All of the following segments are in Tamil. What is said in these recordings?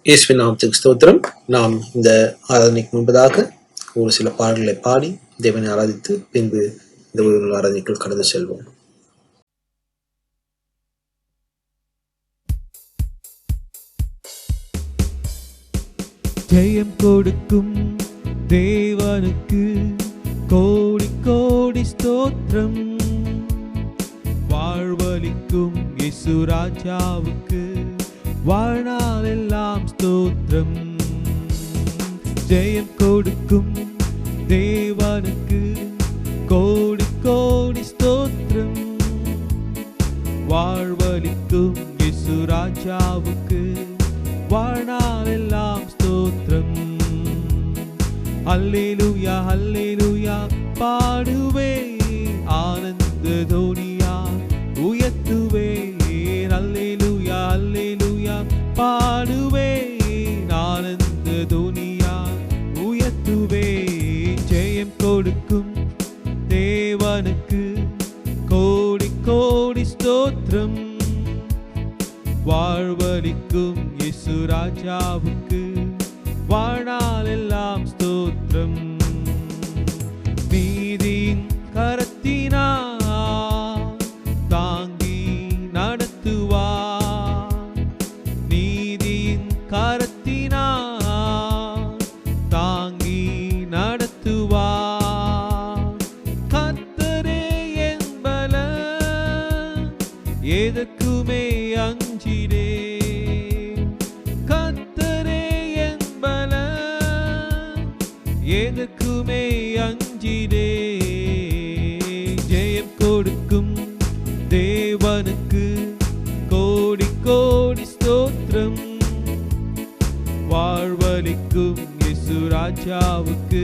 இயேசுவின் நாமத்துக்கு ஸ்தோத்திரம். நாம் இந்த ஆராதனைக்கு முன்பதாக ஒரு சில பாடல்களை பாடி தேவனை ஆராதித்து பின்பு இந்த ஒரு ஆராதனைக்குள் கடந்து செல்வோம். ஜெயம் கொடுக்கும் தேவனுக்கு கோடி கோடி ஸ்தோத்திரம். வாழ்வளிக்கும் இயேசு ராஜாவுக்கு வாழ்நாளெல்லாம் ஸ்தோத்திரம். ஜெயம் கொடுக்கும் தேவனுக்கு கோடி கோடி ஸ்தோத்திரம். வாழ்வளிக்கும் இயேசு ராஜாவுக்கு வாழ்நாளெல்லாம் ஸ்தோத்திரம். அல்லேலூயா அல்லேலூயா பாடுவே, ஆனந்த தோனியா உயர்த்துவே. அல்லேலூயா அல்லேலூயா பாடுவே, ஆனந்த தோனியா உயர்த்துவே. ஜெயம் கொடுக்கும் தேவனுக்கு கோடி கோடி ஸ்தோத்திரம். வாழ்வளிக்கும் இயேசு ராஜாவுக்கு வாழ்நாளெல்லாம் ஸ்தோத்திரம். நீதியின் கரத்தினார் தாங்கி நடத்துவார். நீதியின் கரத்தினார் தாங்கி நடத்துவார். கர்த்தரே என் பலன், எதற்குமே அஞ்சிடே. கர்த்தரே என் பலன், எதற்குமே அஞ்சிடே. ஜெயம் கொடுக்கும் தேவனுக்கு கோடி கோடி ஸ்தோத்திரம். வாழ்வளிக்கும் இயேசு ராஜாவுக்கு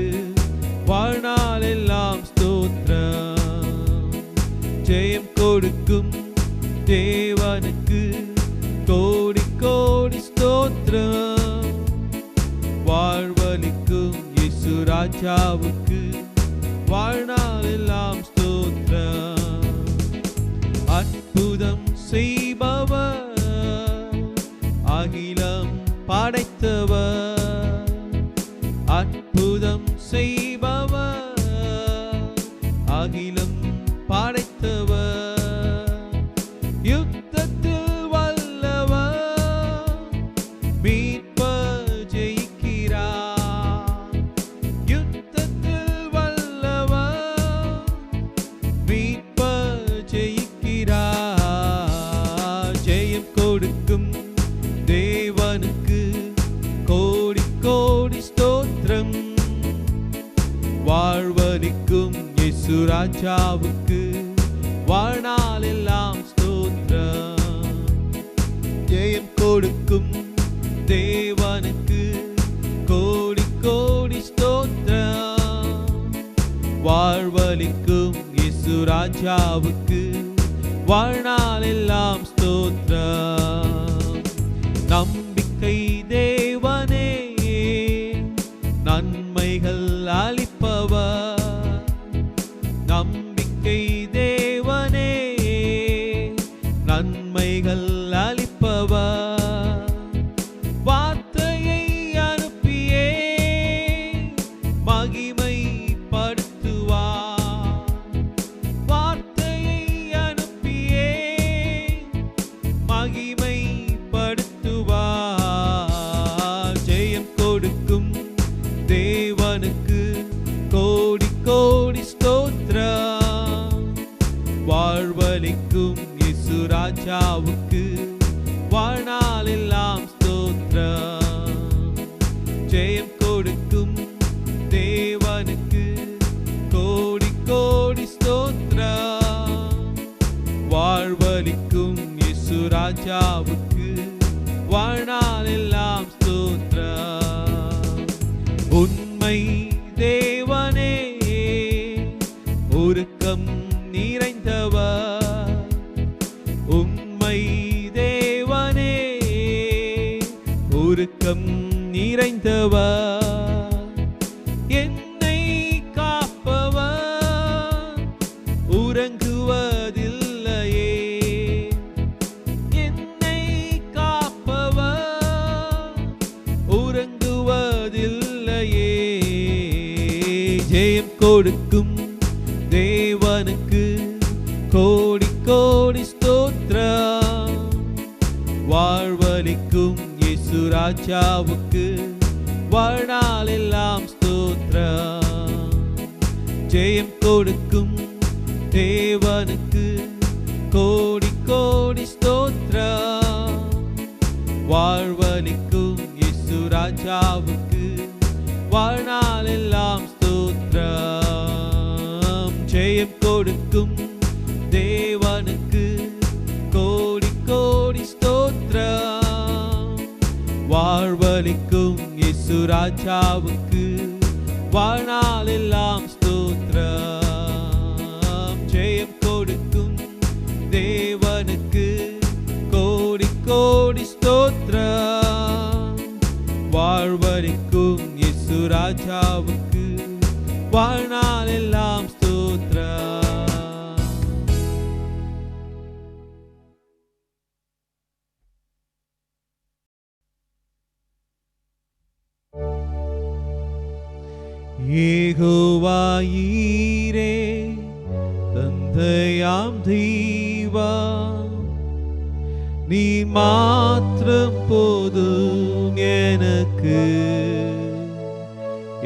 வாழ்நாளெல்லாம் ஸ்தோத்திரம். ஜெயம் கொடுக்கும் தேவனுக்கு கோடி கோடி ஸ்தோத்திரம். வாழ்வளிக்கும் இயேசு ராஜாவுக்கு வாழ்நாளெல்லாம் ஸ்தோத்திரம். அற்புதம் செய்பவர், அகிலம் படைத்தவர். அற்புதம் செய்பவர், அகிலம் படைத்தவர். யுத்தத்தில் வல்லவர், மீட்பர் ஜெயிக்கிறார். யுத்தத்தில் வல்லவர், மீட்பர் ஜெயிக்கிறார். ஜெயம் கொடுக்கும் தேவனுக்கு கோடி கோடி ஸ்தோத்திரம். வாழ்வளிக்கும் இயேசு ராஜாவுக்கு வாழ்நாளெல்லாம் ஸ்தோத்திரம். ஜெயம் கொடுக்கும் தேவனுக்கு கோடி கோடி ஸ்தோத்திரம். வாழ்வளிக்கும் இயேசு ராஜாவுக்கு வாழ்நாளெல்லாம் ஸ்தோத்திரம். நம்பிக்கை தேவனே, நன்மைகள் அளிப்பவர். நம்பிக்கை தேவனே, நன்மைகள் அளிப்பவர். வார்த்தையை அனுப்பியே மகிமைப்படுத்துவார். வார்த்தையை அனுப்பியே மகிமைப்படுத்துவார். ஜெயம் கொடுக்கும் தேவனுக்கு கோடி கோடி ஸ்தோத்திரம். வாழ்வளிக்கும் இயேசு ராஜாவுக்கு வாழ்நாளெல்லாம் ஸ்தோத்திரம். ஜெயம் கொடுக்கும் தேவனுக்கு கோடி கோடி ஸ்தோத்திரம். வாழ்வளிக்கும் இயேசு ராஜாவுக்கு வாழ்நாளெல்லாம் ஸ்தோத்திரம். உண்மை தேவனே, உருக்கம் நிறைந்தவர். உண்மை தேவனே, உருக்கம் நிறைந்தவர். என்னை காப்பவர் உறங்குவதில்லையே. என்னை காப்பவர் கொடுக்கும் தேவனுக்கு கோடி கோடி ஸ்தோத்திரம். வாழ்வளிக்கும் இயேசு ராஜாவுக்கு வாழ்நாளெல்லாம் ஸ்தோத்திரம். ஜெயம் கொடுக்கும் தேவனுக்கு கோடி கோடி ஸ்தோத்திரம். வாழ்வளிக்கும் இயேசு ராஜாவுக்கு வாழ்நாளெல்லாம் ஸ்தோத்திரம். ஜெயம் கொடுக்கும் தேவனுக்கு கோடி கோடி ஸ்தோத்திரம். வாழ்வளிக்கும் இயேசு ராஜாவுக்கு வாழ்நாளெல்லாம் ஸ்தோத்திரம். ஜெயம் கொடுக்கும் தேவனுக்கு கோடி கோடி ஸ்தோத்திரம். வாழ்வளிக்கும் இயேசு ராஜாவுக்கு வாழ்நாளெல்லாம் ஸ்தோத்திரம். யெகோவா ஈரே தந்தையாம் தெய்வா, நீ மாத்திரம் போதும் எனக்கு.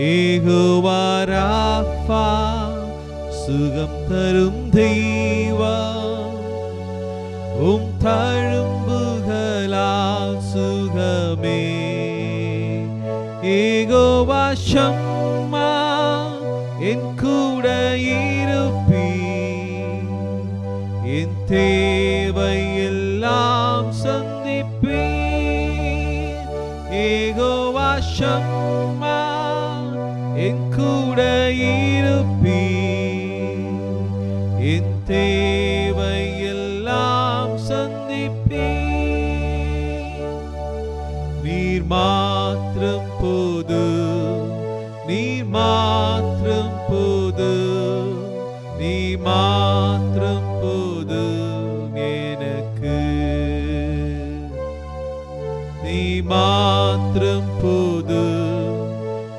யெகோவா ராஃபா சுகம் தரும் தெய்வா, உம் தழும்புகளால் சுகமே. யெகோவா ஷம்மா என் கூட இருப்பீ, என் தேவை எல்லாம் சந்திப்பீ. யெகோவா ஷம்மா என் கூட இருப்பீ, என் தேவை எல்லாம் சந்திப்பீ. நீர் மாத்திரம் போது, நீர் மாத்திரம் போது, நீ மாத்திரம் போது எனக்கு. நீ மாத்திரம் போது,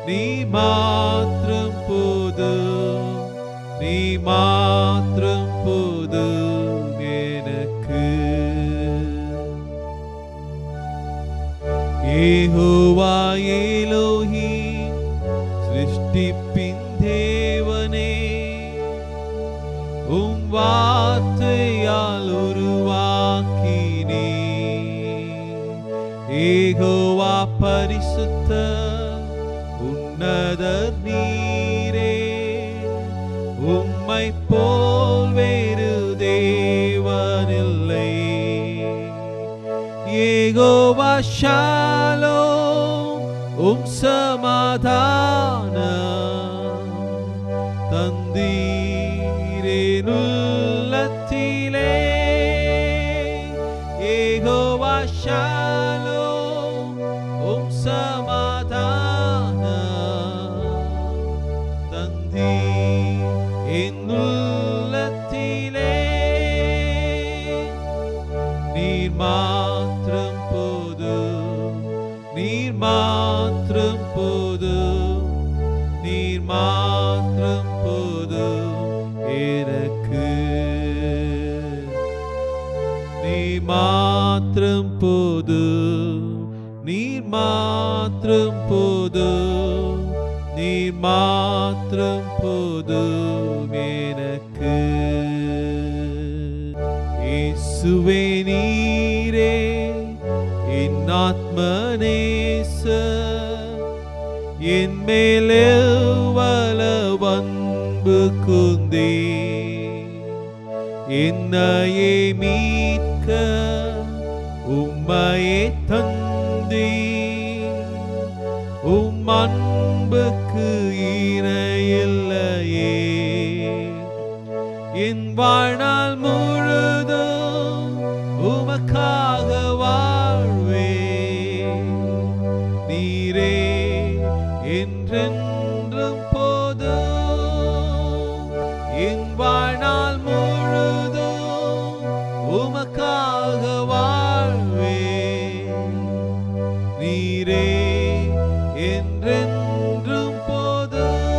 நீ மாத்திரம் போது, நீ மாத்திரம் போது எனக்கு. யெகோவா எலோஹிம் சிருஷ்டிப்பின் தேவனே, உம் வார்த்தையால் உருவாக்கினே. யெகோவா பரிசுத்த உன்னதர் நீரே, உம்மை போல் வேறு தேவனில்லை. யெகோவா ஷாலோம் உம் சமாதானம் தந்தீரேனுள்ளத்திலே. யெகோவா ஷாலோம் உம் சமாதானம் தந்தீரேனுள்ளத்திலே. நீர் மாத்திரம் போது, நீர் மாத்திரம் போது, நீர் மாத்திரம் போது எனக்கு. நீர் மாத்திரம் போது, நீர் மாத்திரம் போது, நீர் மாத்திரம் போது எனக்கு. இயேசுவே நீரே என் ஆத்மநேச, என் மேலே வலவன்பு குந்தே. என்னையே மீட்க உம்மையே தந்தே, உம் அன்புக்கு இணையில்லையே. என் வாழ்நாள் முழுதும் உமக்காக வாழ்வே. நீரே என்றென்றும் போதும், என் வாழ்நாள் முழுதும் உமக்காக வாழ்வே. நீரே என்றென்றும் போதும்.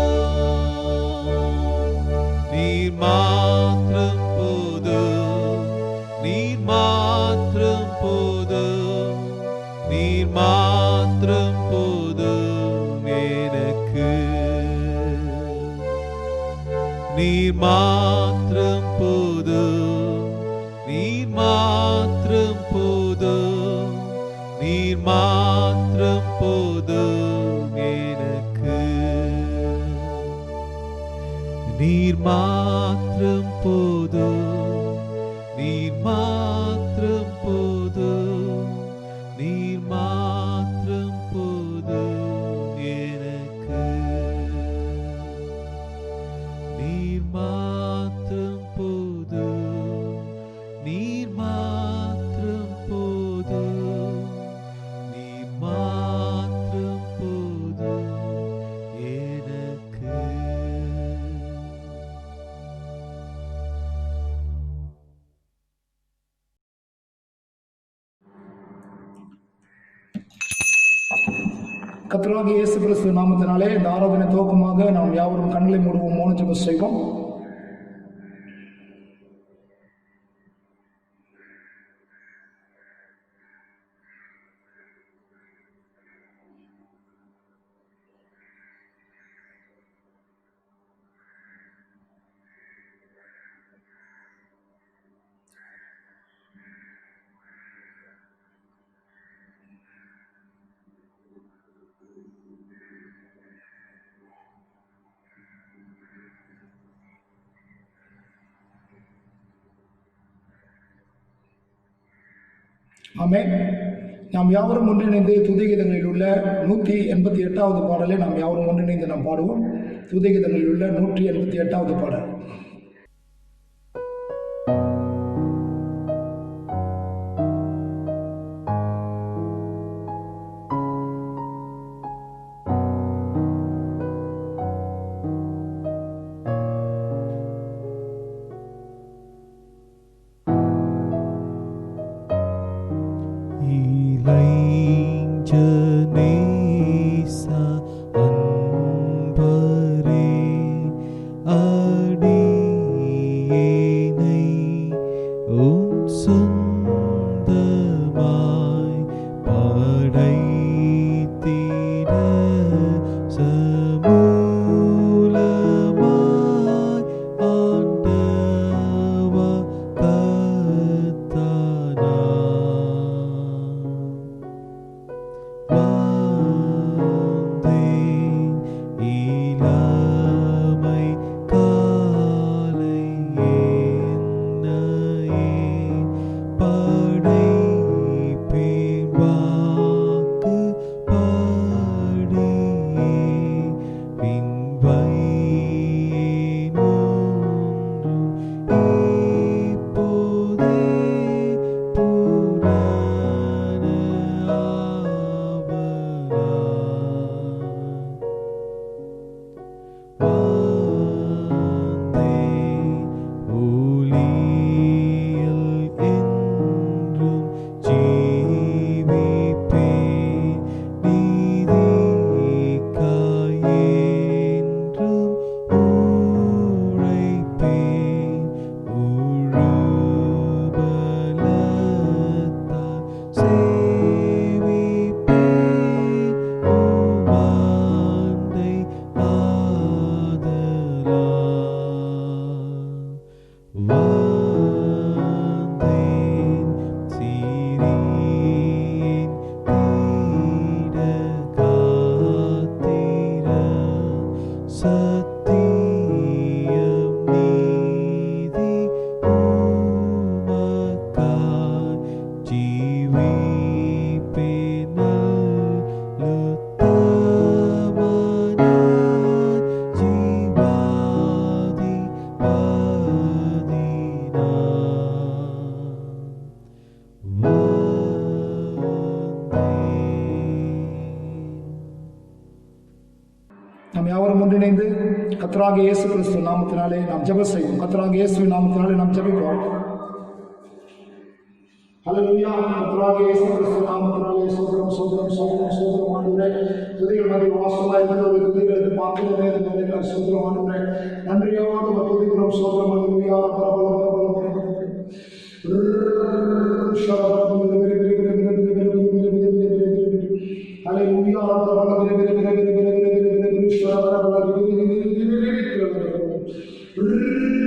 மாத்திரம் போதும், நீர் மாத்திரம் போதும், நீர் மாத்திரம் போதும் எனக்கு. நீர் மாத்திரம் போதும், நீர் மாத்திரம் போதும், நீர் மாத்திரம் போதும் எனக்கு. நீர் மாத்திரம் போதும், நீர் மாத்திரம் போதும், நீர் மாத்திரம் போதும் எனக்கு. கர்த்தராகிய இயேசு கிறிஸ்து நாமத்தினாலே இந்த ஆராதனை துவக்கமாக நாம் யாவரும் கண்களை மூடுவோம், மௌன ஜெபம் செய்வோம். ஆமென். நாம் யாவரும் ஒன்றிணைந்து துதிகீதங்களில் உள்ள 188வது பாடலை நாம் யாவரும் ஒன்றிணைந்து நாம் பாடுவோம். துதிகீதங்களில் உள்ள 188வது பாடல். இளைஞனேசா அன்பரே, அடியேனை உம் சொந்தமாய் படைத்திட சமூலமாய் ஆண்டவா கர்த்தனா. வந்தேன் இளமை காலை என்னையே படைப்பேன் வாக்கு படியே பின்வையேன் ஒன்றும் இப்போதே பூரண ஆவலா. வந்தேன் ஊழியில் என்றும் ஜீவிப்பேன், நீதிக்காய் என்றும் உழைப்பேன். உழுபலத்தால் சேவிப்பேன் உமண்டை ஆதலால். வந்தேன் சிறியேன் தீட காத்திர சத்தியம் நீதி உமக்காய் ஜீவிப்பேன் நல்லுத்தமனாய் ஜீவாதி நாம் யாவரும் ஒன்றிணைந்து கர்த்தராகிய இயேசு கிறிஸ்து நாமத்தினாலே நாம் ஜெபம் செய்வோம். கர்த்தராகிய இயேசுவின் நாமத்தினாலே நாம் ஜெபிப்போம். ஹல்லேலூயா. கர்த்தராகிய இயேசு கிறிஸ்து நாமத்தினாலே சோதரம் சோதரம் சோதரம் சோதரம் ஆண்டவரே, துதிகள் மத்தியில் வாசமாய் இருக்கிற துதிகளுக்கு பாத்திரமே நினைக்கிற சோதரம் ஆண்டவரே, நன்றியோடு துதிக்கிறோம் சோதரம். ஹல்லேலூயா. ஹல்லேலூயா.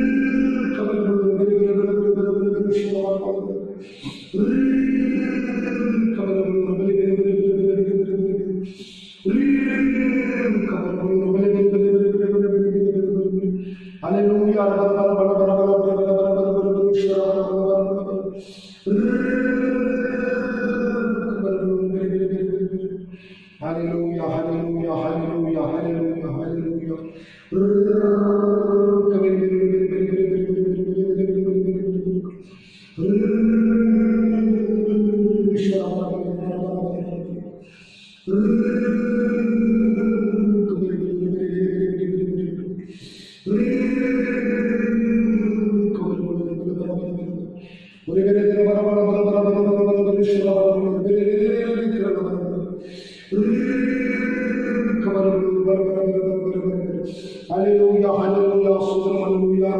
Hallelujah, hallelujah, sodram, hallelujah,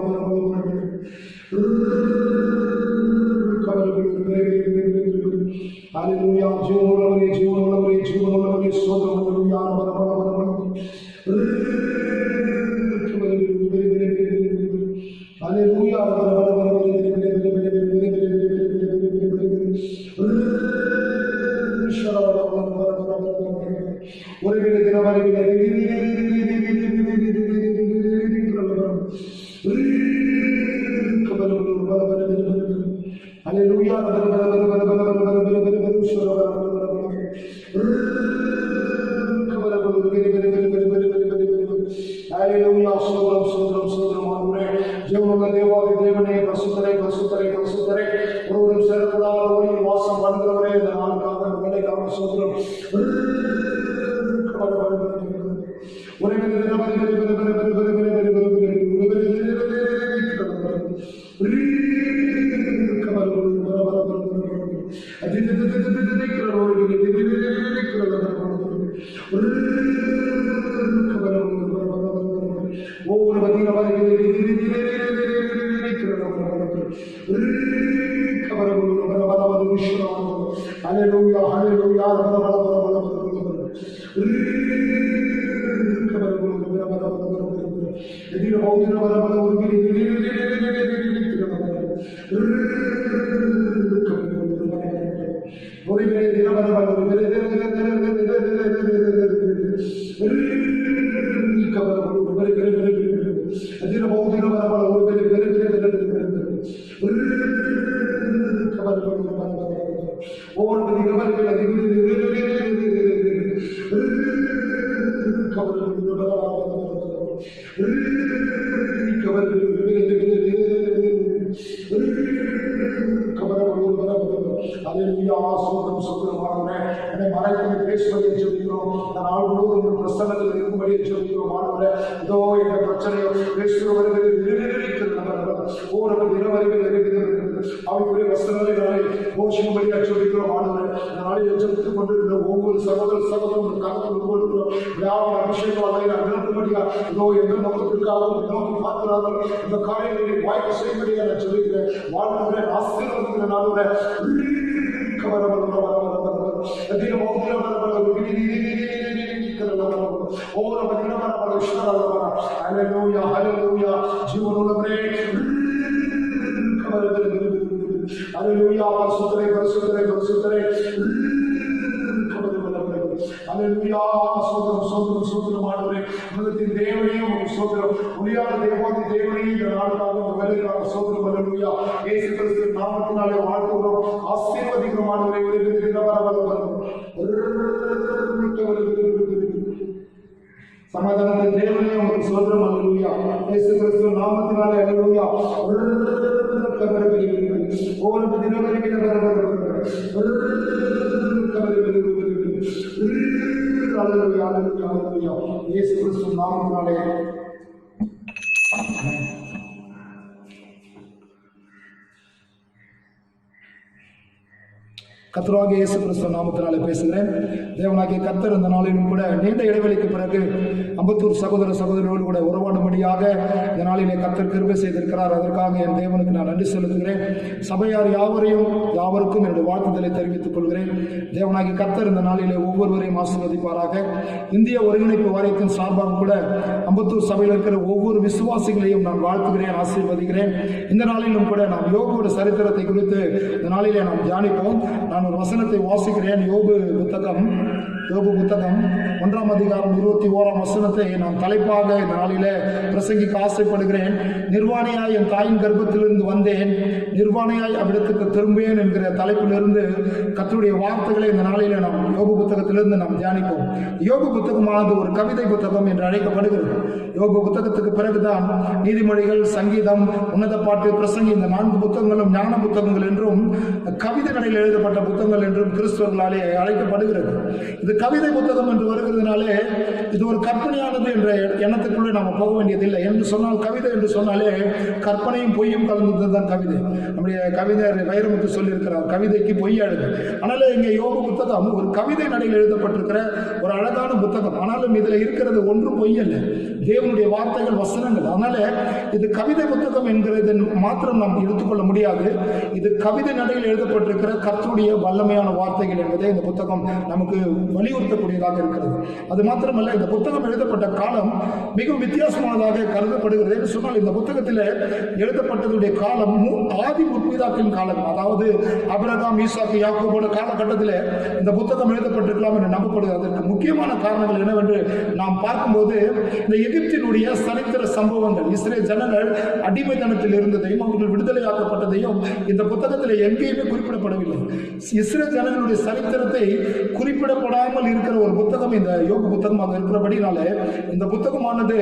hallelujah, ஜீவனுள்ளவரே, ஜீவனுள்ளவரே, ஜீவனுள்ளவரே, சோதரம், hallelujah, hallelujah, ஒரு Hallelujah. Hallelujah. Sodram. ஜீவனுள்ள தேவாதி தேவனே, பரிசுத்தரே, பரிசுத்தரே, பரிசுத்தரே, ஒருவரும் சேரக்கூடாத ஒளியில் வாசம் பண்ணுகிறவரே, இந்த நாளுக்காக வேலைக்காக சோதரம். ஒவ்வொரு பேசுவதை சொல்கிறோம். நான் ஆள் முழுவதும் பிரசன்னத்தில் இருக்கும்படி சொல்கிறோம். ஆண்டவரே, இதோ என்ற பிரச்சனையோ பேசுகிறவர்கள் ஒவ்வொரு தினவரைகள் இருக்கிறது. அவருடைய வசனங்களை போஷிக்கும்படியாக சொல்கிறோம். ஆண்டவரே, நாளில் எச்சரித்துக் கொண்டிருக்கிற ஒவ்வொரு சகோதரரும் கலந்து கொடுக்கிறோம். வியாபார அபிஷேகம் நிறுத்தும்படியாக இதோ எந்த நோக்கத்திற்காகவும் நோக்கி பார்க்கிறார்கள். இந்த காரியங்களை வாய்ப்பு செய்யும்படியாக நான் சொல்லிக்கிறேன். வாழ்வுரை ஆசீர்வதிக்கிற நாளுரை ஜீவனுள்ளவரே, Hallelujah, பரிசுத்தரே, பரிசுத்தரே, பரிசுத்தரே, Hallelujah, சோதரம் ஆண்டவரே, உலகத்தின் தேவனையும் சோதரம், ஒளியான தேவாதி தேவனையும் இந்த நாளுக்காக வேலைக்காக சோதரம். Hallelujah, இயேசு கிறிஸ்து நாமத்தினாலே வாழ்த்துகிறோம், ஆசீர்வதிக்கிறோம். ஆண்டவரே, சமாதானத்தின் தேவனையும் உங்களுக்கு சோதரம். Hallelujah, இயேசு கிறிஸ்து நாமத்தினாலே. Hallelujah, ஒவ்வொரு தினவரைக்கும் இயேசு கிறிஸ்து நாமத்தினாலே. கர்த்தராகிய இயேசு கிறிஸ்து நாமத்தினாலே பேசுகிறேன். தேவனாகிய கர்த்தர் இந்த நாளிலும் கூட நீண்ட இடைவெளிக்கு பிறகு அம்பத்தூர் சகோதர சகோதரிகளோடு கூட உறவாடும்படியாக இந்த நாளிலே கர்த்தர் கிருபை செய்திருக்கிறார். அதற்காக என் தேவனுக்கு நான் நன்றி செலுத்துகிறேன். சபையார் யாவருக்கும் என்னுடைய வாழ்த்துதலை தெரிவித்துக் கொள்கிறேன். தேவனாகிய கர்த்தர் இந்த நாளிலே ஒவ்வொருவரையும் ஆசீர்வதிப்பாராக. இந்திய ஒருங்கிணைப்பு வாரியத்தின் சார்பாக கூட அம்பத்தூர் சபையில் இருக்கிற ஒவ்வொரு விசுவாசிகளையும் நான் வாழ்த்துகிறேன், ஆசீர்வதிக்கிறேன். இந்த நாளிலும் கூட நாம் யோபுவோட சரித்திரத்தை குறித்து இந்த நாளிலே நாம் தியானிப்போம். நான் ஒரு வசனத்தை வாசிக்கிறேன். யோபு புத்தகம் 1ஆம் அதிகாரம் 21ஆம் வசனத்தை நான் தலைப்பாக இந்த நாளிலே பிரசங்கிக்க ஆசைப்படுகிறேன். நிர்வாணியாய் என் தாயின் கர்ப்பத்திலிருந்து வந்தேன், நிர்வாணியாய் அவ்விடத்துக்கு திரும்பேன் என்கிற தலைப்பிலிருந்து கர்த்தருடைய வார்த்தைகளை இந்த நாளிலே நாம் யோபு புத்தகத்திலிருந்து நாம் தியானிப்போம். யோபு புத்தகமானது ஒரு கவிதை புத்தகம் என்று அழைக்கப்படுகிறது. யோபு புத்தகத்துக்கு பிறகுதான் நீதிமொழிகள், சங்கீதம், உன்னத பாட்டு, பிரசங்கி, இந்த 4 புத்தகங்களும் ஞான புத்தகங்கள் என்றும் கவிதைகளில் எழுதப்பட்ட புத்தகங்கள் என்றும் கிறிஸ்தவர்களாலே அழைக்கப்படுகிறது. இது கவிதை புத்தகம் என்று வருகிறதுனாலே இது ஒரு கற்பனையானது என்ற எண்ணத்துக்குள்ளே நாம் போக வேண்டியதில்லை. என்று சொன்னால் கவிதை என்று சொன்னாலே கற்பனையும் பொய்யும் கலந்தது தான் கவிதை. நம்முடைய கவிஞர் வைரமுத்து சொல்லியிருக்கிறார், கவிதைக்கு பொய் அழகு. ஆனாலும் இங்கே யோபு புத்தகம் ஒரு கவிதை நடையில் எழுதப்பட்டிருக்கிற ஒரு அழகான புத்தகம். ஆனாலும் இதில் இருக்கிறது ஒன்றும் பொய் அல்ல, தேவனுடைய வார்த்தைகள், வசனங்கள். அதனால இது கவிதை புத்தகம் என்கிறது மாத்திரம் நாம் எடுத்துக்கொள்ள முடியாது. இது கவிதை நடையில் எழுதப்பட்டிருக்கிற கர்த்தருடைய வல்லமையான வார்த்தைகள் என்பதை இந்த புத்தகம் நமக்கு வலியுறுத்தக்கூடியதாக இருக்கிறது. அது மாத்திரமல்ல, இந்த புத்தகம் எழுதப்பட்ட காலம் மிகவும் வித்தியாசமானதாக கருதப்படுகிறது. என்று சொன்னால் இந்த புத்தகத்தில் எழுதப்பட்டதுடைய காலம் ஆதி முற்பிதாக்களின் காலம், அதாவது ஆபிரகாம், ஈசாக்கு, யாக்கோபோட காலகட்டத்தில் இந்த புத்தகம் எழுதப்பட்டிருக்கலாம் என்று நம்பப்படுகிறது. அதற்கு முக்கியமான காரணங்கள் என்னவென்று நாம் பார்க்கும்போது, இந்த எகிப்தினுடைய சரித்திர சம்பவங்கள், இஸ்ரேல் ஜனங்கள் அடிமைத்தனத்தில் இருந்ததையும் அவர்கள் விடுதலையாக்கப்பட்டதையும் இந்த புத்தகத்தில் எங்கேயுமே குறிப்பிடப்படவில்லை. இஸ்ரேல் ஜனங்களுடைய சரித்திரத்தை குறிப்பிடப்படாமல் இருக்கிற ஒரு புத்தகம் இந்த யோபு புத்தகமாக இருக்கிறபடினாலே இந்த புத்தகமானது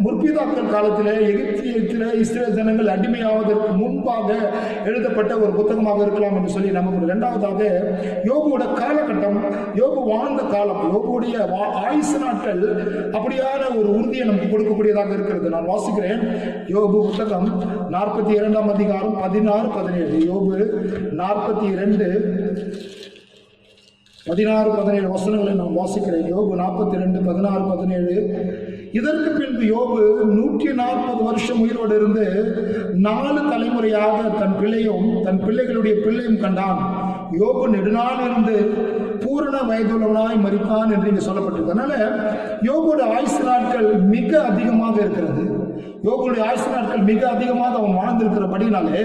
முற்பிதாக்கள் காலத்திலே எகிப்தியத்திலே இஸ்ரேல் ஜனங்கள் அடிமையாவதற்கு முன்பாக எழுதப்பட்ட ஒரு புத்தகமாக இருக்கலாம் என்று சொல்லி நமக்கு. இரண்டாவதாக, யோபுவோட காலகட்டம், யோபு வாழ்ந்த காலம், யோபுடைய ஆயுசு நாட்கள் அப்படியான ஒரு உறுதியை நமக்கு கொடுக்கக்கூடியதாக இருக்கிறது. நான் வாசிக்கிறேன். யோபு புத்தகம் 42 அதிகாரம் 16-17. யோபு 42 16-17 வசனங்களை நான் வாசிக்கிறேன். யோபு 42 16-17. இதற்கு பின்பு யோபு 140 வருஷம் உயிரோடு இருந்து 4 தலைமுறையாக தன் பிள்ளையும் தன் பிள்ளைகளுடைய பிள்ளையும் கண்டான். யோபு நெடுநாள் இருந்து பூரண வயதுள்ளவனாய் மரித்தான் என்று இங்கே சொல்லப்பட்டிருக்கு. அதனால யோபுடைய ஆயுசு நாட்கள் மிக அதிகமாக இருக்கிறது. யோபுடைய ஆயுசு நாட்கள் மிக அதிகமாக அவன் வாழ்ந்திருக்கிறபடினாலே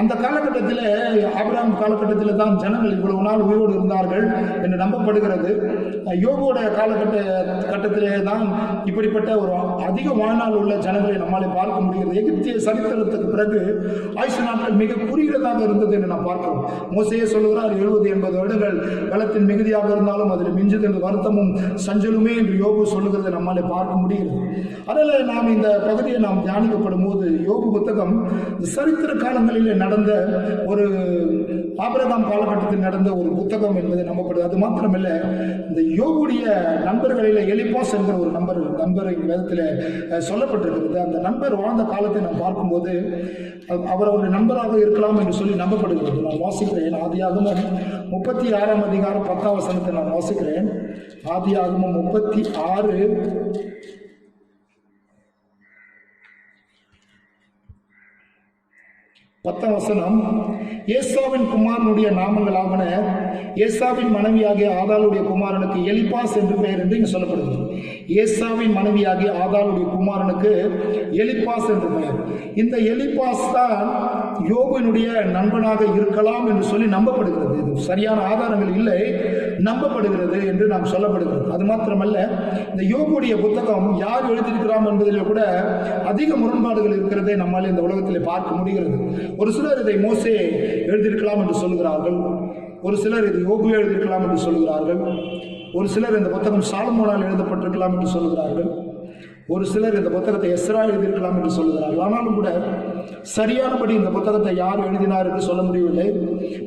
அந்த காலகட்டத்தில், ஆபிரகாம் காலகட்டத்தில் தான் ஜனங்கள் இவ்வளவு நாள் உயிரோடு இருந்தார்கள் என்று நம்பப்படுகிறது. யோபுவோட காலகட்டத்திலே தான் இப்படிப்பட்ட ஒரு அதிக வாழ்நாள் உள்ள ஜனங்களை நம்மாலே பார்க்க முடிகிறது. எகிப்திய சரித்திரத்துக்கு பிறகு ஆயுசு நாட்கள் மிக குறுகியதாக இருந்தது என்று நாம் பார்க்கிறோம். மோசேயே சொல்லுகிறார், 70-80 வருடங்கள் பலத்தின் மிகுதியாக இருந்தாலும் அதில் மிஞ்சுது என்று வருத்தமும் சஞ்சலுமே என்று யோபு சொல்லுகிறதை நம்மாலே பார்க்க முடிகிறது. அதனால் நாம் இந்த பகுதியை நாம் தியானிக்கப்படும் போது யோபு புத்தகம் சரித்திர காலங்களிலே நடந்த ஒரு ஆபிரகாம் காலகட்டத்தில் நடந்த ஒரு புத்தகம் என்பது நம்பப்படுது. அது மாத்திரமல்ல, இந்த யோபுடைய நண்பர்களில் எலிபாஸ் என்கிற ஒரு நம்பர் வேதத்தில் சொல்லப்பட்டிருக்கிறது. அந்த நண்பர் வாழ்ந்த காலத்தை நாம் பார்க்கும்போது அவர் அவருடைய நண்பராக இருக்கலாம் என்று சொல்லி நம்பப்படுகிறது. நான் வாசிக்கிறேன். ஆதியாகமம் 36 அதிகாரம் 10 வசனத்தை நான் வாசிக்கிறேன். ஆதியாகமம் 36 10 வசனம். ஏசாவின் குமாரனுடைய நாமங்களாவன, ஏசாவின் மனைவியாகிய ஆதாளுடைய குமாரனுக்கு எலிபாஸ் என்று பெயர் என்று இங்கு சொல்லப்படுகிறது. ஏசாவின் மனைவியாகிய ஆதாளுடைய குமாரனுக்கு எலிபாஸ் என்று பெயர். இந்த எலிபாஸ் தான் யோபுவினுடைய நண்பனாக இருக்கலாம் என்று சொல்லி நம்பப்படுகிறது. இது சரியான ஆதாரங்கள் இல்லை, நம்பப்படுகிறது என்று நாம் சொல்லப்படுகிறது. அது மாத்திரமல்ல, இந்த யோபுடைய புத்தகம் யார் எழுதியிருக்கிறார் என்பதில் கூட அதிக முரண்பாடுகள் இருக்கிறதை நம்மால் இந்த உலகத்தில் பார்க்க முடிகிறது. ஒரு சிலர் இதை மோசே எழுதியிருக்கலாம் என்று சொல்கிறார்கள், ஒரு சிலர் இது யோபு எழுதியிருக்கலாம் என்று சொல்கிறார்கள், ஒரு சிலர் இந்த புத்தகம் சாலமோனால் எழுதப்பட்டிருக்கலாம் என்று சொல்கிறார்கள், ஒரு சிலர் இந்த புத்தகத்தை எஸ்ரா எழுதியிருக்கலாம் என்று சொல்கிறார்கள். ஆனாலும் கூட சரியானபடி இந்த புத்தகத்தை யார் எழுதினார் என்று சொல்ல முடியவில்லை.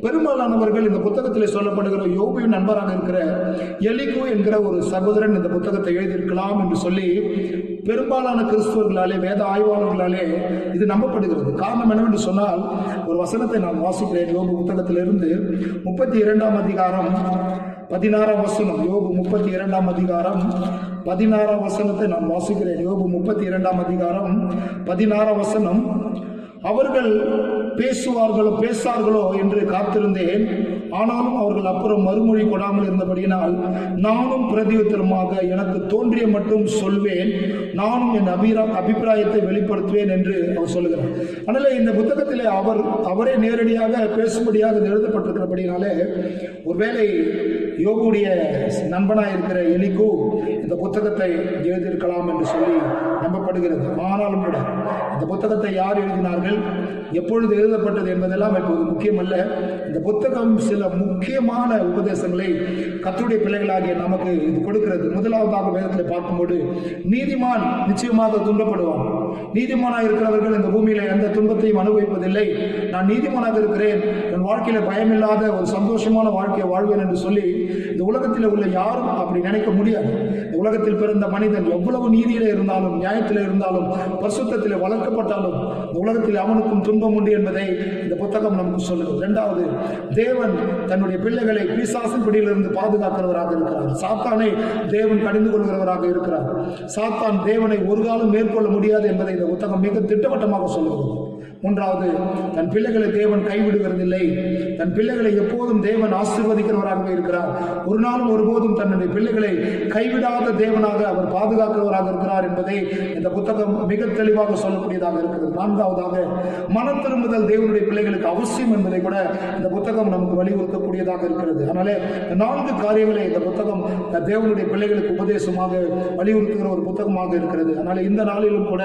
பெரும்பாலானவர்கள் இந்த புத்தகத்தில் சொல்லப்படுகிற யோபுவின் நண்பராக இருக்கிற எலிகு என்கிற ஒரு சகோதரன் இந்த புத்தகத்தை எழுதியிருக்கலாம் என்று சொல்லி பெரும்பாலான கிறிஸ்துவர்களாலே, வேத ஆய்வாளர்களாலே இது நம்பப்படுகிறது. காரணம் என்னவென்று சொன்னால், ஒரு வசனத்தை நான் வாசிக்கிறேன். யோபு புத்தகத்திலிருந்து 32 அதிகாரம் 16 வசனம். யோபு 32 அதிகாரம் 16 வசனத்தை நான் வாசிக்கிறேன். யோபு 32 அதிகாரம் 16 வசனம். அவர்கள் பேசார்களோ என்று காத்திருந்தேன், ஆனாலும் அவர்கள் அப்புறம் மறுமொழி கொடாமல் இருந்தபடியினால் நானும் பிரதியுத்தரமாக எனக்கு தோன்றிய மட்டும் சொல்வேன், நானும் என் அபிப்பிராயத்தை வெளிப்படுத்துவேன் என்று அவர் சொல்லுகிறார். அதனால் இந்த புத்தகத்திலே அவரே நேரடியாக பேசும்படியாக எழுதப்பட்டிருக்கிறபடினாலே ஒருவேளை யோபுடைய நண்பனாக இருக்கிற எலிகு இந்த புத்தகத்தை எழுதியிருக்கலாம் என்று சொல்லி நம்பப்படுகிறது. ஆனாலும் கூட இந்த புத்தகத்தை யார் எழுதினார்கள், எப்பொழுது எழுதப்பட்டது என்பதெல்லாம் இப்போது முக்கியமல்ல. இந்த புத்தகம் சில முக்கியமான உபதேசங்களை கர்த்தருடைய பிள்ளைகளாகிய நமக்கு இது கொடுக்கிறது. முதலாவதாக வேதத்தில் பார்க்கும்போது, நீதிமான் நிச்சயமாக துன்பப்படுவான், நீதிமானாக இருக்கிறவர்கள் இந்த பூமியில எந்த துன்பத்தையும் அனுபவிப்பதில்லை, நான் நீதிமானாக இருக்கிறேன், என் வாழ்க்கையில பயமில்லாத ஒரு சந்தோஷமான வாழ்க்கையை வாழ்வேன் என்று சொல்லி இந்த உலகத்தில் உள்ள யாரும் அப்படி நினைக்க முடியாது. இந்த உலகத்தில் பிறந்த மனிதன் எவ்வளவு நீதியில இருந்தாலும், நியாயத்தில் இருந்தாலும், பரிசுத்தத்தில் வளர்க்கப்பட்டாலும் இந்த உலகத்தில் அவனுக்கும் துன்பம் உண்டு என்பதை இந்த புத்தகம் நமக்கு சொல்லுது. இரண்டாவது, தேவன் தன்னுடைய பிள்ளைகளை பிசாசின் பிடியிலிருந்து பாதுகாக்கிறவராக இருக்கிறார். சாத்தானை தேவன் கடிந்து கொள்கிறவராக இருக்கிறார். சாத்தான் தேவனை ஒரு காலம் மேற்கொள்ள முடியாது என்பதை இந்த புத்தகம் மிக திட்டவட்டமாக சொல்லுகிறது. மூன்றாவது, தன் பிள்ளைகளை தேவன் கைவிடுவதில்லை. தன் பிள்ளைகளை எப்போதும் தேவன் ஆசீர்வதிக்கிறவராகவே இருக்கிறார். ஒரு நாளும் ஒருபோதும் தன்னுடைய பிள்ளைகளை கைவிடாத தேவனாக அவர் பாதுகாக்கிறவராக இருக்கிறார் என்பதை இந்த புத்தகம் மிக தெளிவாக சொல்லக்கூடியதாக இருக்கிறது. நான்காவதாக, மன திரும்புதல் தேவனுடைய பிள்ளைகளுக்கு அவசியம் என்பதை கூட இந்த புத்தகம் நமக்கு வலியுறுத்தக்கூடியதாக இருக்கிறது. அதனாலே 4 காரியங்களை இந்த புத்தகம் தேவனுடைய பிள்ளைகளுக்கு உபதேசமாக வலியுறுத்துகிற ஒரு புத்தகமாக இருக்கிறது. அதனால இந்த நாளிலும் கூட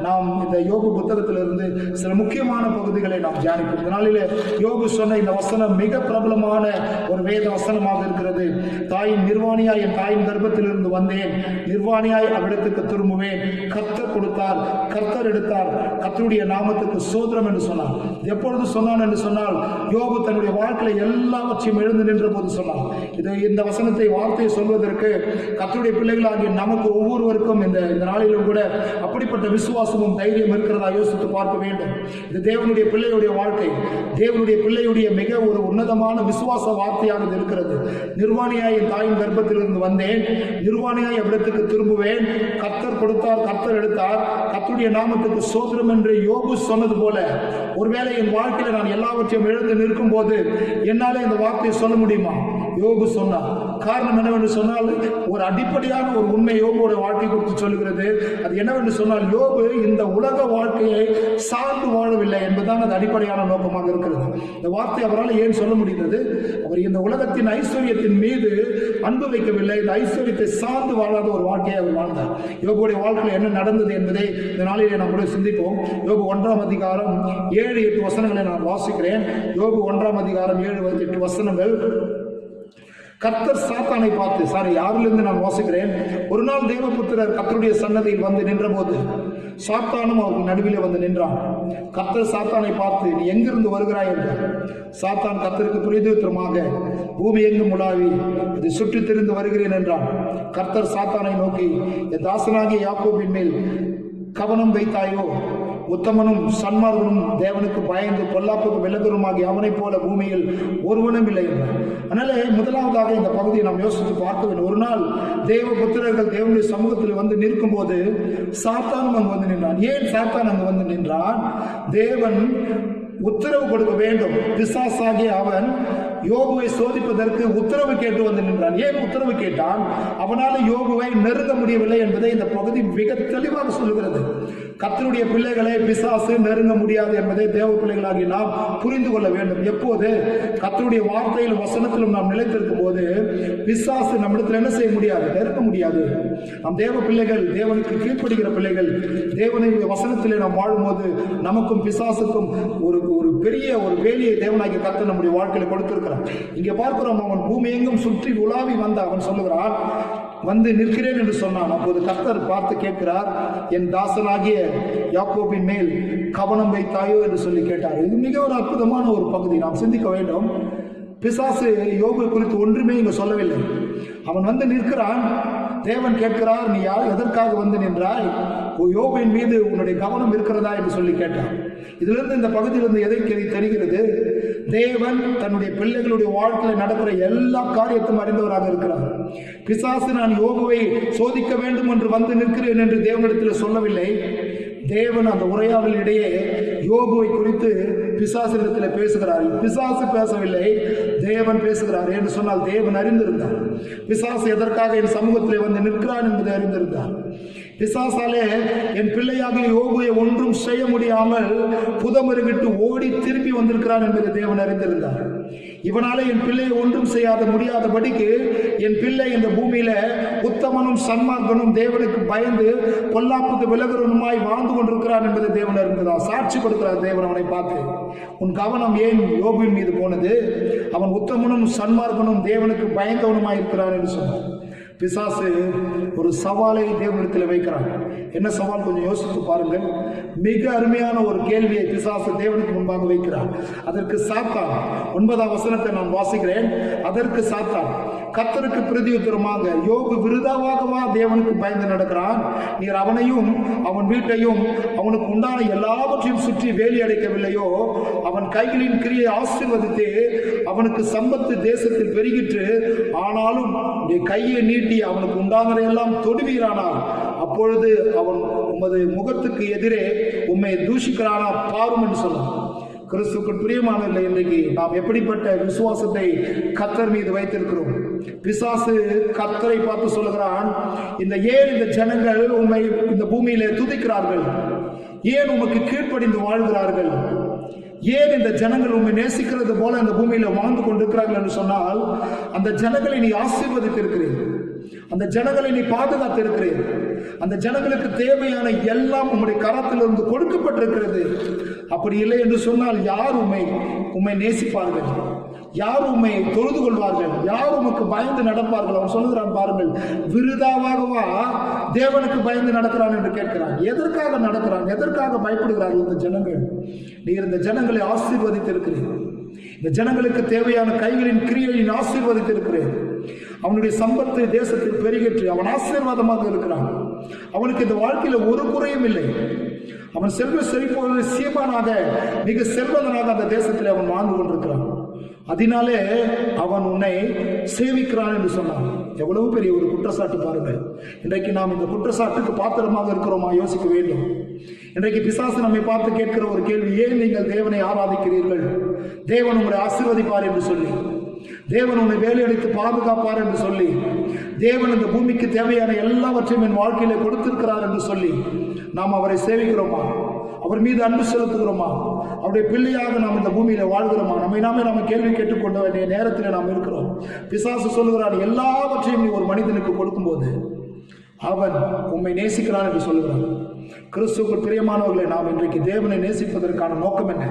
நாம் இந்த யோபு புத்தகத்திலிருந்து சில முக்கியமான பகுதிகளை நாம் தியானிப்போம். இந்த நாளிலே யோபு சொன்ன இந்த வசனம் மிக பிரபலமான ஒரு வேத வசனமாக இருக்கிறது. தாயின் நிர்வாணியாய் என் தாயின் கர்ப்பத்திலிருந்து வந்தேன், நிர்வாணியாய் அவ்விடத்துக்கு திரும்புவேன். கர்த்தர் கொடுத்தார், கர்த்தர் எடுத்தார், கர்த்தருடைய நாமத்துக்கு சோதரம் என்று சொன்னார். எப்பொழுது சொன்னான் என்று சொன்னால், யோபு தன்னுடைய வாழ்க்கையில எல்லாவற்றையும் எழுந்து நின்ற போது சொன்னான். இந்த வசனத்தை வார்த்தையை சொல்வதற்கு கர்த்தருடைய பிள்ளைகளாகிய நமக்கு ஒவ்வொருவருக்கும் இந்த நாளிலும் கூட அப்படிப்பட்ட விசுவாசமும் தைரியம் இருக்கிறதா யோசித்து பார்க்க வேண்டும். இது தேவனுடைய பிள்ளையுடைய வாழ்க்கை, தேவனுடைய பிள்ளையுடைய மிக ஒரு உன்னதமான விசுவாச வார்த்தையாக இருக்கிறது. நிர்வாணியாய் என் தாயின் கர்ப்பத்திலிருந்து வந்தேன், நிர்வாணியாய் அவ்விடத்துக்கு திரும்புவேன். கர்த்தர் கொடுத்தார், கர்த்தர் எடுத்தார், கர்த்தருடைய நாமத்துக்கு சோதரம் என்று யோபு சொன்னது போல ஒருவேளை என் வாழ்க்கையில நான் எல்லாவற்றையும் எழுந்து நிற்கும் போது என்னாலே இந்த வார்த்தையை சொல்ல முடியுமா? யோபு சொன்னார். காரணம் என்னவென்று சொன்னால், ஒரு அடிப்படையான ஒரு உண்மை யோபுவோட வாழ்க்கை குறித்து சொல்லுகிறது. அது என்னவென்று சொன்னால், யோபு இந்த உலக வாழ்க்கையை சார்ந்து வாழவில்லை என்பதுதான் அது அடிப்படையான நோக்கமாக இருக்கிறது. இந்த வார்த்தை அவரால் ஏன் சொல்ல முடிந்தது? அவர் இந்த உலகத்தின் ஐஸ்வர்யத்தின் மீது அன்பு வைக்கவில்லை, இந்த ஐஸ்வர்யத்தை சார்ந்து வாழாத ஒரு வாழ்க்கையை அவர் வாழ்ந்தார். யோபுடைய வாழ்க்கையில் என்ன நடந்தது என்பதை இந்த நாளிலே நாம் கூட சிந்திப்போம். யோபு 1ஆம் அதிகாரம் 7-8 வசனங்களை நான் வாசிக்கிறேன். யோபு 1ஆம் அதிகாரம் 7-8 வசனங்கள். கர்த்தர் சாத்தானை பார்த்து, யாரிலிருந்து நான் வாசிக்கிறேன். ஒரு நாள் தேவபுத்திரர் கர்த்தருடைய சன்னதியில் வந்து நின்ற போது சாத்தானும் அவர்கள் நடுவிலே வந்து நின்றான். கர்த்தர் சாத்தானை பார்த்து, நீ எங்கிருந்து வருகிறாய் என்றார். சாத்தான் கர்த்தருக்கு பிரதியுத்தரமாக, பூமி எங்கும் உலாவி இது சுற்றி திரிந்து வருகிறேன் என்றான். கர்த்தர் சாத்தானை நோக்கி, என் தாசனாகிய யாக்கோபின் மேல் கவனம் வைத்தாயோ? உத்தமனும் சன்மார்கனும் தேவனுக்கு பயந்து பொல்லாப்புக்கு விலகுமாகி அவனைப் போல பூமியில் ஒருவனும் இல்லை என்றார். அதனால முதலாவதாக இந்த பகுதியை நாம் யோசித்து பார்க்க வேண்டும். ஒரு நாள் தேவ புத்திரர்கள் தேவனுடைய சமூகத்தில் வந்து நிற்கும் போது சாத்தானும் அங்கு வந்து நின்றான். ஏன் சாத்தான் அங்கு வந்து நின்றான்? தேவன் உத்தரவு கொடுக்க வேண்டும். பிசாசாகிய அவன் யோபுவை சோதிப்பதற்கு உத்தரவு கேட்டு வந்து நின்றான். ஏன் உத்தரவு கேட்டான்? அவனால யோபுவை நெருங்க முடியவில்லை என்பதை இந்த பகுதி மிக தெளிவாக சொல்லுகிறது. கர்த்தருடைய பிள்ளைகளை பிசாசு நெருங்க முடியாது என்பதை தேவ பிள்ளைகளாகி நாம் புரிந்து கொள்ள வேண்டும். எப்போது கர்த்தருடைய வார்த்தையிலும் வசனத்திலும் நாம் நிலைத்திருக்கும் போது பிசாசு நம்மிடத்தில் என்ன செய்ய முடியாது? நெருங்க முடியாது. நாம் தேவ பிள்ளைகள், தேவனுக்கு கீழ்ப்படுகிற பிள்ளைகள், தேவனுடைய வசனத்திலே நாம் வாழும்போது நமக்கும் பிசாசுக்கும் ஒரு பெரிய ஒரு வேலையை தேவனாகிய கர்த்தர் நம்முடைய வாழ்க்கையில கொடுத்திருக்கிறார். இங்கே பார்க்கிறோம், அவன் பூமி எங்கும் சுற்றி உலாவி வந்த அவன் சொல்லுகிறான், வந்து நிற்கிறேன் என்று சொன்னான். அப்போது கர்த்தர் பார்த்து கேட்கிறார், என் தாசனாகிய யாக்கோபின் மேல் கவனம் வைத்தாயோ என்று சொல்லி கேட்டார். இது மிக ஒரு அற்புதமான ஒரு பகுதி, நாம் சிந்திக்க வேண்டும். பிசாசு யோபு குறித்து ஒன்றுமே இங்கு சொல்லவில்லை. அவன் வந்து நிற்கிறான். தேவன் கேட்கிறார், நீ யார், எதற்காக வந்து நின்றாய்? யோபின் மீது உன்னுடைய கவனம் இருக்கிறதா என்று சொல்லி கேட்டான். இதிலிருந்து இந்த பகுதியிலிருந்து எதை தெரிகிறது? தேவன் தன்னுடைய பிள்ளைகளுடைய வாழ்க்கையில் நடக்கிற எல்லா காரியத்தையும் அறிந்தவராக இருக்கிறார். பிசாசு நான் யோபுவை சோதிக்க வேண்டும் என்று வந்து நிற்கிறேன் என்று தேவனிடத்தில் சொல்லவில்லை. தேவன் அந்த உரையாடல் இடையே யோபுவை குறித்து பிசாசிடத்தில் பேசுகிறார். பிசாசு பேசவில்லை, தேவன் பேசுகிறார். என்று சொன்னால் தேவன் அறிந்திருந்தார் பிசாசு எதற்காக என் சமூகத்திலே வந்து நிற்கிறான் என்பதை அறிந்திருந்தார். பிசாசாலே என் பிள்ளையாக யோபுவை ஒன்றும் செய்ய முடியாமல் புதமருகிட்டு ஓடி திரும்பி வந்திருக்கிறான் என்பதை தேவன் அறிந்திருந்தார். இவனாலே என் பிள்ளையை ஒன்றும் செய்யாத முடியாதபடிக்கு என் பிள்ளை இந்த பூமியில உத்தமனும் சன்மார்கனும் தேவனுக்கு பயந்து பொல்லாப்புக்கு விலகுறவனுமாய் வாழ்ந்து கொண்டிருக்கிறான் என்பதை தேவன் அறிந்தார். சாட்சி கொடுக்கிறார் தேவன் அவனை பார்த்து, உன் கவனம் ஏன் யோபுவின் மீது போனது? அவன் உத்தமனும் சன்மார்கனும் தேவனுக்கு பயந்தவனுமாய் இருக்கிறான் என்று சொன்னார். பிசாசு ஒரு சவாலை தேவனிடத்தில் வைக்கிறான். என்ன சவால் கொஞ்சம் யோசித்து பாருங்கள். மிக அருமையான ஒரு கேள்வியை பிசாசு தேவனுக்கு முன்பாக வைக்கிறான். அதற்கு சாத்தான் 9ஆம் வசனத்தை நான் வாசிக்கிறேன். அதற்கு சாத்தான் கர்த்தருக்கு பிரதியுத்தரமாக, யோபு விருதாவாகவா தேவனுக்கு பயந்து நடக்கிறான்? நீர் அவனையும் அவன் வீட்டையும் அவனுக்கு உண்டான எல்லாவற்றையும் சுற்றி வேலி அடைக்கவில்லையோ? அவன் கைகளின் கிரியை ஆசீர்வதித்து அவனுக்கு சம்பத்து தேசத்தில் பெருகிற்று. ஆனாலும் நீ கையை நீட்டி அவனுக்கு உண்டானதையெல்லாம் தொடுவீரானால் அப்பொழுது அவன் உமது முகத்துக்கு எதிரே உம்மை தூஷிக்கிறானா பாரும் என்று சொன்னான். கிறிஸ்துவுக்குள் பிரியமானவர்களே, இன்றைக்கு நாம் எப்படிப்பட்ட விசுவாசத்தை கர்த்தர் மீது வைத்திருக்கிறோம்? பிசாசு கர்த்தரை பார்த்து சொல்லுகிறான், ஏன் இந்த ஜனங்கள் உம்மை இந்த பூமியிலே துதிக்கிறார்கள்? ஏன் உமக்கு கீழ்ப்படிந்து வாழ்கிறார்கள்? ஏன் இந்த ஜனங்கள் உண்மை நேசிக்கிறது போல இந்த பூமியில வாழ்ந்து கொண்டிருக்கிறார்கள் என்று சொன்னால், அந்த ஜனங்களை நீ ஆசீர்வதித்திருக்கிறீர், அந்த ஜனங்களை நீ பாதுகாத்திருக்கிறீர், அந்த ஜனங்களுக்கு தேவையான எல்லாம் உம்முடைய கரத்திலிருந்து கொடுக்கப்பட்டிருக்கிறது. அப்படி இல்லை என்று சொன்னால் யார் உம்மை நேசிப்பார்கள்? யார் உம்மை தொழுது கொள்வார்கள்? யார் உமக்கு பயந்து நடப்பார்கள்? அவன் சொல்லுகிறான் பாருங்கள், விருதாவாகவா தேவனுக்கு பயந்து நடக்கிறான் என்று கேட்கிறான். எதற்காக நடக்கிறான்? எதற்காக பயப்படுகிறார்கள் இந்த ஜனங்கள்? நீர் இந்த ஜனங்களை ஆசீர்வதித்திருக்கிறீர், இந்த ஜனங்களுக்கு தேவையான கைகளின் கிரியையை ஆசீர்வதித்திருக்கிறேன். அவனுடைய சம்பத்து தேசத்தில் பெருகிற்று. அவன் ஆசீர்வாதமாக இருக்கிறான். அவனுக்கு இந்த வாழ்க்கையில ஒரு குறையும் இல்லை. அவன் செல்வ செழிப்போடு சீமானாக மிக செல்வதனாக அந்த தேசத்தில் அவன் வாழ்ந்து கொண்டிருக்கிறான். அதனாலே அவன் உன்னை சேவிக்கிறான் என்று சொன்னான். எவ்வளவு பெரிய ஒரு குற்றச்சாட்டு பாருங்கள். இன்றைக்கு நாம் இந்த குற்றச்சாட்டுக்கு பாத்திரமாக இருக்கிறோமா? யோசிக்க வேண்டும். இன்றைக்கு பிசாசு நம்மை பார்த்து கேட்கிற ஒரு கேள்வி, ஏன் நீங்கள் தேவனை ஆராதிக்கிறீர்கள்? தேவன் உங்களை ஆசீர்வதிப்பார் என்று சொல்லி, தேவன் உன்னை வேலையடித்து பாதுகாப்பார் என்று சொல்லி, தேவன் இந்த பூமிக்கு தேவையான எல்லாவற்றையும் என் வாழ்க்கையில கொடுத்திருக்கிறார் என்று சொல்லி நாம் அவரை சேவிக்கிறோமா? அவர் மீது அன்பு செலுத்துகிறோமா? அவருடைய பிள்ளையாக நாம் இந்த பூமியில வாழ்கிறோமா? நாம கேள்வி கேட்டுக்கொண்ட வேண்டிய நேரத்தில் நாம் இருக்கிறோம். பிசாசு சொல்லுகிறான், எல்லாவற்றையும் நீ ஒரு மனிதனுக்கு கொடுக்கும்போது அவன் உம்மை நேசிக்கிறான் என்று சொல்லுகிறான். கிறிஸ்துவுக்குள் பிரியமானவர்களை, நாம் இன்றைக்கு தேவனை நேசிப்பதற்கான நோக்கம் என்ன?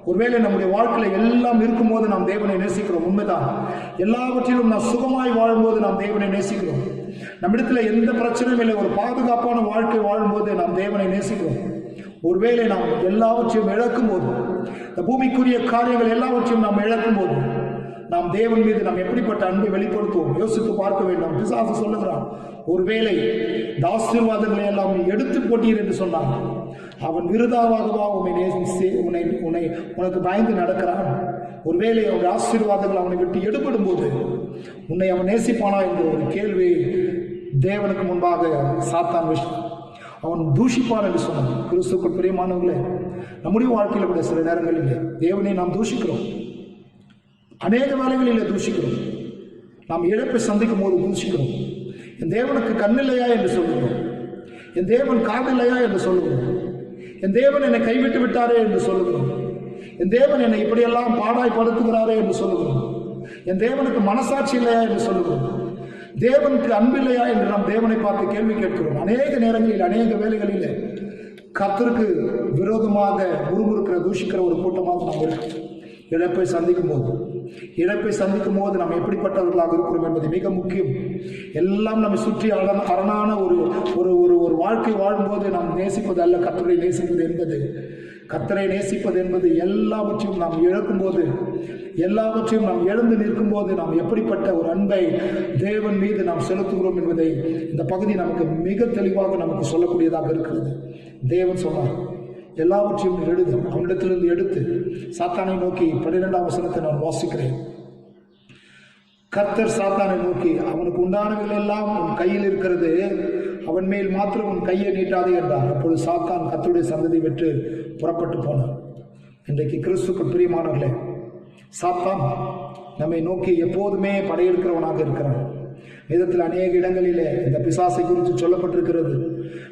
ஒருவேளை நம்முடைய வாழ்க்கையில எல்லாம் இருக்கும்போது நாம் தேவனை நேசிக்கிறோம், உண்மைதான். எல்லாவற்றிலும் நாம் சுகமாய் வாழும்போது நாம் தேவனை நேசிக்கிறோம். நம்மிடத்துல எந்த பிரச்சனையும் இல்லை, ஒரு பாதுகாப்பான வாழ்க்கை வாழும்போது நாம் தேவனை நேசிக்கிறோம். ஒருவேளை நாம் எல்லாவற்றையும் இழக்கும் போது, இந்த பூமிக்குரிய காரியங்கள் எல்லாவற்றையும் நாம் இழக்கும் போது நாம் தேவன் மீது நாம் எப்படிப்பட்ட அன்பை வெளிப்படுத்துவோம்? யோசித்து பார்க்க வேண்டும். பிசாசு சொல்லுகிறான், ஒருவேளை இந்த ஆசீர்வாதங்களை எல்லாம் எடுத்து போட்டீர் என்று சொன்னான், அவன் விருதாவாகவா உனக்கு பயந்து நடக்கிறான்? ஒருவேளை அவனுடைய ஆசீர்வாதங்கள் அவனை விட்டு எடுபடும் போது உன்னை அவன் நேசிப்பானா என்ற ஒரு கேள்வி தேவனுக்கு முன்பாக சாத்தான் அவன் தூஷிப்பான் என்று சொன்னான். கிறிஸ்துவுக்குள் பிரியமானவர்களே, நம்முடைய வாழ்க்கையில் கூட சில நேரங்களில் தேவனை நாம் தூஷிக்கிறோம். அநேக வேலைகளில் தூஷிக்கிறோம். நாம் இழப்பை சந்திக்கும் போது தூஷிக்கிறோம். என் தேவனுக்கு கண்ணில்லையா என்று சொல்லுகிறோம், என் தேவன் காதில்லையா என்று சொல்லுகிறோம், என் தேவன் என்னை கைவிட்டு விட்டாரே என்று சொல்லுகிறோம், என் தேவன் என்னை இப்படியெல்லாம் பாடாய்படுத்துகிறாரே என்று சொல்லுகிறோம், என் தேவனுக்கு மனசாட்சி இல்லையா என்று சொல்லுகிறோம், தேவனுக்கு அன்பில்லையா என்று நாம் தேவனை பார்த்து கேள்வி கேட்கிறோம். அநேக நேரங்களில் அநேக வேலைகளில் கர்த்தருக்கு விரோதமாக முறுமுறுக்கிற தூஷிக்கிற ஒரு கூட்டமாக நாம் இருக்கோம். இழப்பை சந்திக்கும் போது நாம் எப்படிப்பட்டவர்களாக இருக்கிறோம் என்பது மிக முக்கியம். எல்லாம் நம்மை சுற்றி அரணான ஒரு வாழ்க்கை வாழும்போது நாம் நேசிப்பது அல்ல, கர்த்தரை நேசிப்பது என்பது எல்லாவற்றையும் நாம் இழக்கும் போது, எல்லாவற்றையும் நாம் இழந்து நிற்கும் போது நாம் எப்படிப்பட்ட ஒரு அன்பை தேவன் மீது நாம் செலுத்துகிறோம் என்பதை இந்த பகுதி நமக்கு மிக தெளிவாக நமக்கு சொல்லக்கூடியதாக இருக்கிறது. தேவன் சொன்னார், எல்லாவற்றையும் எழுது, அவனிடத்திலிருந்து எடுத்து சாத்தானை நோக்கி 12ஆம் வசனத்தை நான் வாசிக்கிறேன். கர்த்தர் சாத்தானை நோக்கி, அவனுக்கு உண்டானவர்கள் எல்லாம் உன் கையில் இருக்கிறது, அவன் மேல் மாத்திரம் உன் கையை நீட்டாதே என்றார். அப்பொழுது சாத்தான் கர்த்தருடைய சந்ததி விட்டு புறப்பட்டு போனார். இன்றைக்கு கிறிஸ்துவுக்கு பிரியமானவர்களே, சாத்தான் நம்மை நோக்கி எப்போதுமே படையெடுக்கிறவனாக இருக்கிறான். வேதத்தில் அநேக இடங்களிலே இந்த பிசாசை குறித்து சொல்லப்பட்டிருக்கிறது.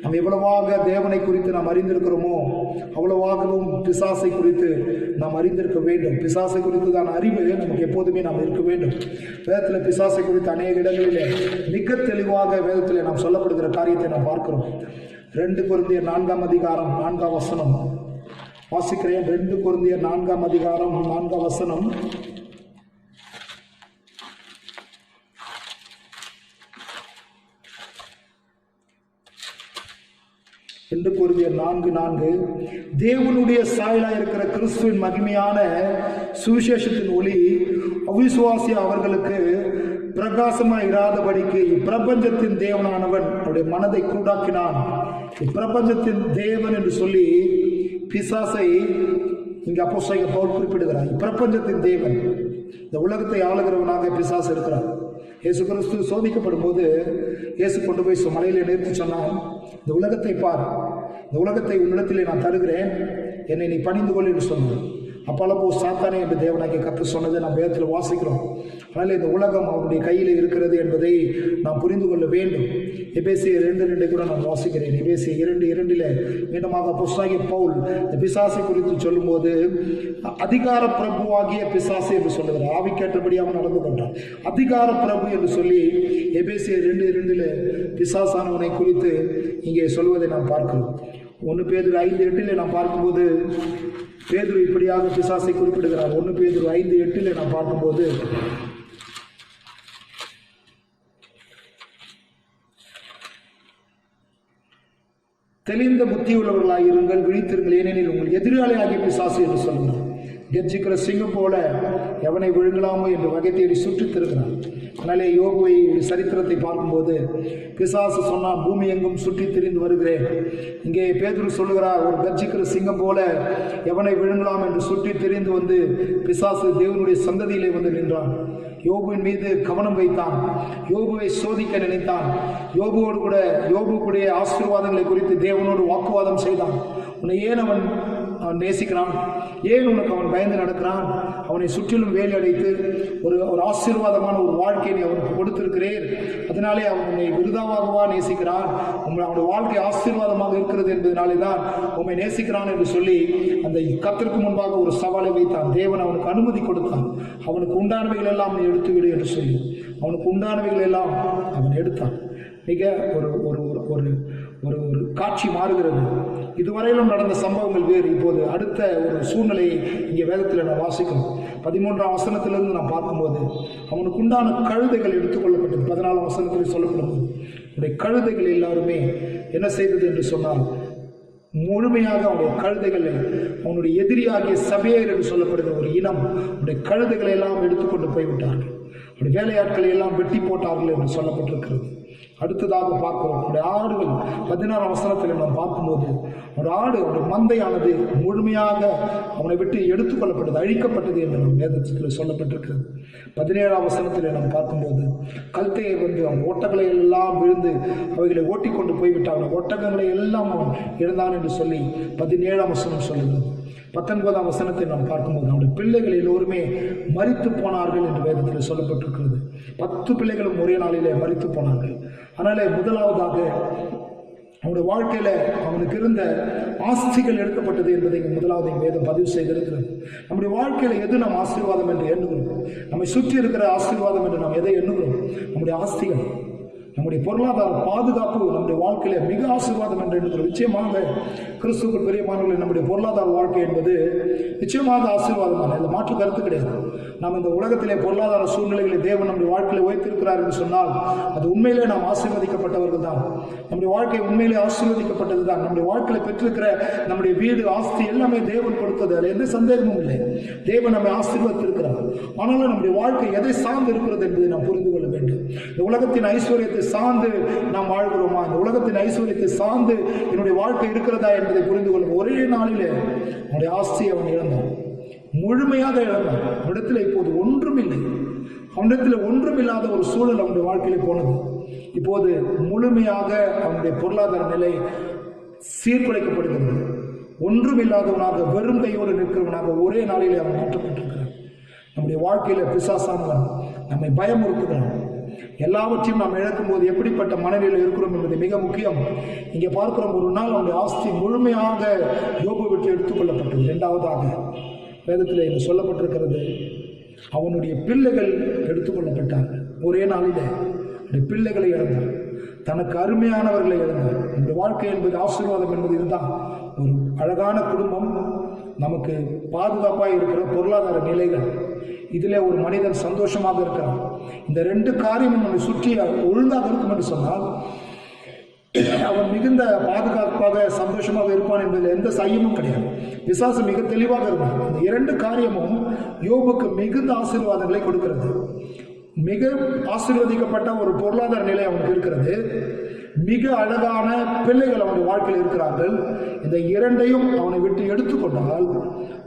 நாம் எவ்வளவாக தேவனை குறித்து நாம் அறிந்திருக்கிறோமோ அவ்வளவாகவும் பிசாசை குறித்து நாம் அறிந்திருக்க வேண்டும். பிசாசை குறித்து தான் அறிவு நமக்கு எப்போதுமே நாம் இருக்க வேண்டும். வேதத்தில் பிசாசை குறித்து அநேக இடங்களிலே மிக தெளிவாக வேதத்தில் நாம் சொல்லப்படுகிற காரியத்தை நாம் பார்க்கிறோம். 2 கொரிந்தியர் 4ஆம் அதிகாரம் 4ஆம் வசனம் வாசிக்கிறேன். 2 கொரிந்தியர் 4ஆம் அதிகாரம் 4ஆம் வசனம். 2 கொரிந்தியர் 4:4 தேவனுடைய சாயலாய் இருக்கிற கிறிஸ்துவின் மகிமையான சுவிசேஷத்தின் ஒளி அவிசுவாசி அவர்களுக்கு பிரகாசமாய் இராதபடிக்கு இப்பிரபஞ்சத்தின் தேவனானவன் அவருடைய மனதை கூடாக்கினான். இப்பிரபஞ்சத்தின் தேவன் என்று சொல்லி பிசாசை இங்க அப்போஸ்தலன் பவுல் குறிப்பிடுகிறார். இப்பிரபஞ்சத்தின் தேவன், இந்த உலகத்தை ஆளுகிறவனாக பிசாசு இருக்கிறார். இயேசு கிறிஸ்து சோதிக்கப்படும் போது இயேசு கொண்டு போய் மலையிலே நிறுத்தி சொன்னான், இந்த உலகத்தை பார், இந்த உலகத்தை உன்னிடத்திலே நான் தருகிறேன், என்னை நீ பணிந்து கொள் என்று சொன்னான். அப்பளப்போ சாத்தானே என்று தேவனாகிய கர்த்தர் சொன்னதை நாம் வேதத்தில் வாசிக்கிறோம். அதனால் இந்த உலகம் அவருடைய கையில் இருக்கிறது என்பதை நாம் புரிந்து கொள்ள வேண்டும். எபேசியர் 2:2 கூட நான் வாசிக்கிறேன். எபேசியர் 2:2 மீண்டுமாக அப்போஸ்தலனாகிய பவுல் இந்த பிசாசை குறித்து சொல்லும்போது அதிகார பிரபுவாகிய பிசாசு என்று சொல்லுகிறார். ஆவிக்கேற்றபடி அவன் நடந்து கொண்டான். அதிகார பிரபு என்று சொல்லி எபேசியர் 2:2 பிசாசானவனை குறித்து இங்கே சொல்வதை நாம் பார்க்கிறோம். 1 பேதுரு 5:8 நாம் பார்க்கும்போது பேதுரு இப்படியாக பிசாசை குறிப்பிடுகிறார். 1 பேதுரு 5:8 நாம் பார்க்கும்போது தெளிந்த புத்தி உள்ளவர்களாக இருங்கள், விழித்திருங்கள், ஏனெனில் உங்கள் எதிராளி ஆகிய பிசாசு என்று சொல்கிறார். கர்ஜிக்கிற சிங்கம் போல எவனை விழுங்கலாமோ என்று வகை தேடி சுற்றித் திருகிறார். அதனாலே யோபுவை சரித்திரத்தை பார்க்கும்போது பிசாசு சொன்னான், பூமி எங்கும் சுற்றி திரிந்து வருகிறேன். இங்கே பேதுரு சொல்லுகிறார், ஒரு கர்ஜிக்கிற சிங்கம் போல எவனை விழுங்கலாம் என்று சுற்றி திரிந்து வந்து பிசாசு தேவனுடைய சந்ததியிலே வந்து நின்றான். யோபுவின் மீது கவனம் வைத்தான். யோபுவை சோதிக்க நினைத்தான். யோபுக்குடைய ஆசீர்வாதங்களை குறித்து தேவனோடு வாக்குவாதம் செய்தான். உன்னை ஏன் அவன் நேசிக்கிறான்? ஏன் உனக்கு அவன் பயந்து நடக்கிறான்? அவனை சுற்றிலும் வேலி அடைத்து ஒரு ஆசீர்வாதமான ஒரு வாழ்க்கையை அவனுக்கு கொடுத்திருக்கிறேன், அதனாலே அவன் உன்னை விருதாவாகவா நேசிக்கிறான்? அவனுடைய வாழ்க்கை ஆசீர்வாதமாக இருக்கிறது என்பதனாலே தான் உன்னை நேசிக்கிறான் என்று சொல்லி அந்த கர்த்தருக்கு முன்பாக ஒரு சவாலை வைத்தான். தேவன் அவனுக்கு அனுமதி கொடுத்தான். அவனுக்கு உண்டானவைகள் எல்லாம் நீ எடுத்துவிடு என்று சொல்லி அவனுக்கு உண்டானவைகள் எல்லாம் அவன் எடுத்தான். மிக ஒரு ஒரு ஒரு ஒரு ஒரு காட்சி மாறுகிறது. இதுவரையிலும் நடந்த சம்பவங்கள் வேறு. இப்போது அடுத்த ஒரு சூழ்நிலையை இங்கே வேதத்தில் நான் வாசிக்கிறோம். 13ஆம் வசனத்திலிருந்து நான் பார்க்கும்போது அவனுக்கு உண்டான கழுதைகள் எடுத்துக்கொள்ளப்பட்டது. 14ஆம் வசனத்தில் சொல்லப்படும்போது அவனுடைய கழுதைகள் எல்லாருமே என்ன செய்தது என்று சொன்னால், முழுமையாக அவனுடைய கழுதைகளை அவனுடைய எதிரியாகிய சபையர் என்று சொல்லப்படுகிற ஒரு இனம் அவனுடைய கழுதைகளை எல்லாம் எடுத்துக்கொண்டு போய்விட்டார்கள். அவருடைய வேலையாட்களை எல்லாம் வெட்டி போட்டார்கள் என்று சொல்லப்பட்டிருக்கிறது. அடுத்ததாக பார்க்கிறோம், அவருடைய ஆடுகள் 16ஆம் வசனத்தில் நாம் பார்க்கும்போது ஒரு ஆடு, அவருடைய மந்தையானது முழுமையாக அவனை விட்டு எடுத்துக்கொள்ளப்பட்டது, அழிக்கப்பட்டது என்று நம் வேதத்தில் சொல்லப்பட்டிருக்கிறது. 17ஆம் வசனத்தில் நாம் பார்க்கும்போது கல்தையர் வந்து அவன் ஒட்டகங்களை எல்லாம் விழுந்து அவைகளை ஓட்டிக்கொண்டு போய்விட்டார்கள், ஒட்டகங்களை எல்லாம் அவன் இழந்தான் என்று சொல்லி 17ஆம் வசனம் சொல்லுகிறது. 19ஆம் வசனத்தை நாம் பார்க்கும்போது அவருடைய பிள்ளைகள் எல்லோருமே மரித்து போனார்கள் என்று வேதத்தில் சொல்லப்பட்டிருக்கிறது. 10 பிள்ளைகளும் ஒரே நாளிலே மரித்து போனார்கள். அதனாலே முதலாவதாக அவனுடைய வாழ்க்கையில அவனுக்கு இருந்த ஆஸ்திகள் எடுக்கப்பட்டது என்பதை முதலாவது வேதம் பதிவு செய்திருக்கிறது. நம்முடைய வாழ்க்கையில எது நாம் ஆசீர்வாதம் என்று எண்ணுகிறோம்? நம்மை சுற்றி இருக்கிற ஆசீர்வாதம் என்று நாம் எதை எண்ணுகிறோம்? நம்முடைய ஆஸ்திகள், நம்முடைய பொருளாதார பாதுகாப்பு நம்முடைய வாழ்க்கையில மிக ஆசீர்வாதம் என்று எண்ணுகிறோம். நிச்சயமாக கிறிஸ்துவுக்கு பிரியமானவர்கள், நம்முடைய பொருளாதார வாழ்க்கை என்பது நிச்சயமாக ஆசீர்வாதமான, இந்த மாற்று கருத்து கிடையாது. நாம் இந்த உலகத்திலே பொருளாதார சூழ்நிலைகளை தேவன் நம்முடைய வாழ்க்கையில வைத்திருக்கிறார் என்று சொன்னால் அது உண்மையிலே நாம் ஆசீர்வதிக்கப்பட்டவர்கள் தான். நம்முடைய வாழ்க்கை உண்மையிலே ஆசீர்வதிக்கப்பட்டது தான். நம்முடைய வாழ்க்கையில பெற்றிருக்கிற நம்முடைய வீடு, ஆஸ்தி எல்லாமே தேவன் கொடுத்தது, அதில் எந்த சந்தேகமும் இல்லை. தேவன் நம்மை ஆசீர்வதித்திருக்கிறார். ஆனாலும் நம்முடைய வாழ்க்கை எதை சார்ந்து இருக்கிறது என்பதை நாம் புரிந்து கொள்ள வேண்டும். இந்த உலகத்தின் ஐஸ்வர்யத்தை சார்ந்து நாம் வாழ்கிறோமா? இந்த உலகத்தின் ஐஸ்வர்யத்தை சார்ந்து என்னுடைய வாழ்க்கை இருக்கிறதா என்பதை புரிந்து கொள்ளும். ஒரே நாளிலே அவனுடைய ஆஸ்தியை அவன் இழந்தான், முழுமையாக இழந்தான். அவனிடத்தில் இப்போது ஒன்றும் இல்லை. அவனிடத்தில் ஒன்றும் இல்லாத ஒரு சூழல் அவனுடைய வாழ்க்கையிலே போனது. இப்போது முழுமையாக அவனுடைய பொருளாதார நிலை சீர்குலைக்கப்படுகிறது. ஒன்றும் இல்லாதவனாக வெறும் கையோடு நிற்கிறவனாக ஒரே நாளிலே அவன் மாற்றப்பட்டிருக்கிறான். நம்முடைய வாழ்க்கையில பிசாசானவன் நம்மை பயமுறுத்துகிறான். எல்லாவற்றையும் நாம் இழக்கும் போது எப்படிப்பட்ட மனநிலையில் இருக்கிறோம் என்பது மிக முக்கியம். இங்கே பார்க்கிறோம், ஒரு நாள் அவனுடைய ஆஸ்தி முழுமையாக யோபு விட்டு எடுத்துக்கொள்ளப்பட்டது. இரண்டாவதாக வேதத்தில் இங்கு சொல்லப்பட்டிருக்கிறது, அவனுடைய பிள்ளைகள் எடுத்துக்கொள்ளப்பட்டார்கள். ஒரே நாளிலே அவனுடைய பிள்ளைகளை இழந்தார், தனக்கு அருமையானவர்களை இழந்தார். இந்த வாழ்க்கை என்பது ஆசீர்வாதம் என்பது இதுதான். ஒரு அழகான குடும்பம், நமக்கு பாதுகாப்பாக இருக்கிற பொருளாதார நிலைகள், இதில் ஒரு மனிதன் சந்தோஷமாக இருக்கிறான். இந்த 2 காரியமும் நம்மை சுற்றி ஒழுங்காக இருக்கும் என்று சொன்னால் அவன் மிகுந்த பாதுகாப்பாக சந்தோஷமாக இருப்பான் என்பதில் எந்த சையமும் கிடையாது. பிசாசு மிக தெளிவாக இருந்தான். இந்த இரண்டு காரியமும் யோபுக்கு மிகுந்த ஆசீர்வாதங்களை கொடுக்கிறது. மிக ஆசீர்வதிக்கப்பட்ட ஒரு பொருளாதார நிலை அவனுக்கு இருக்கிறது. மிக அழகான பிள்ளைகள் அவனுடைய வாழ்க்கையில் இருக்கிறார்கள். இந்த இரண்டையும் அவனை விட்டு எடுத்துக்கொண்டால்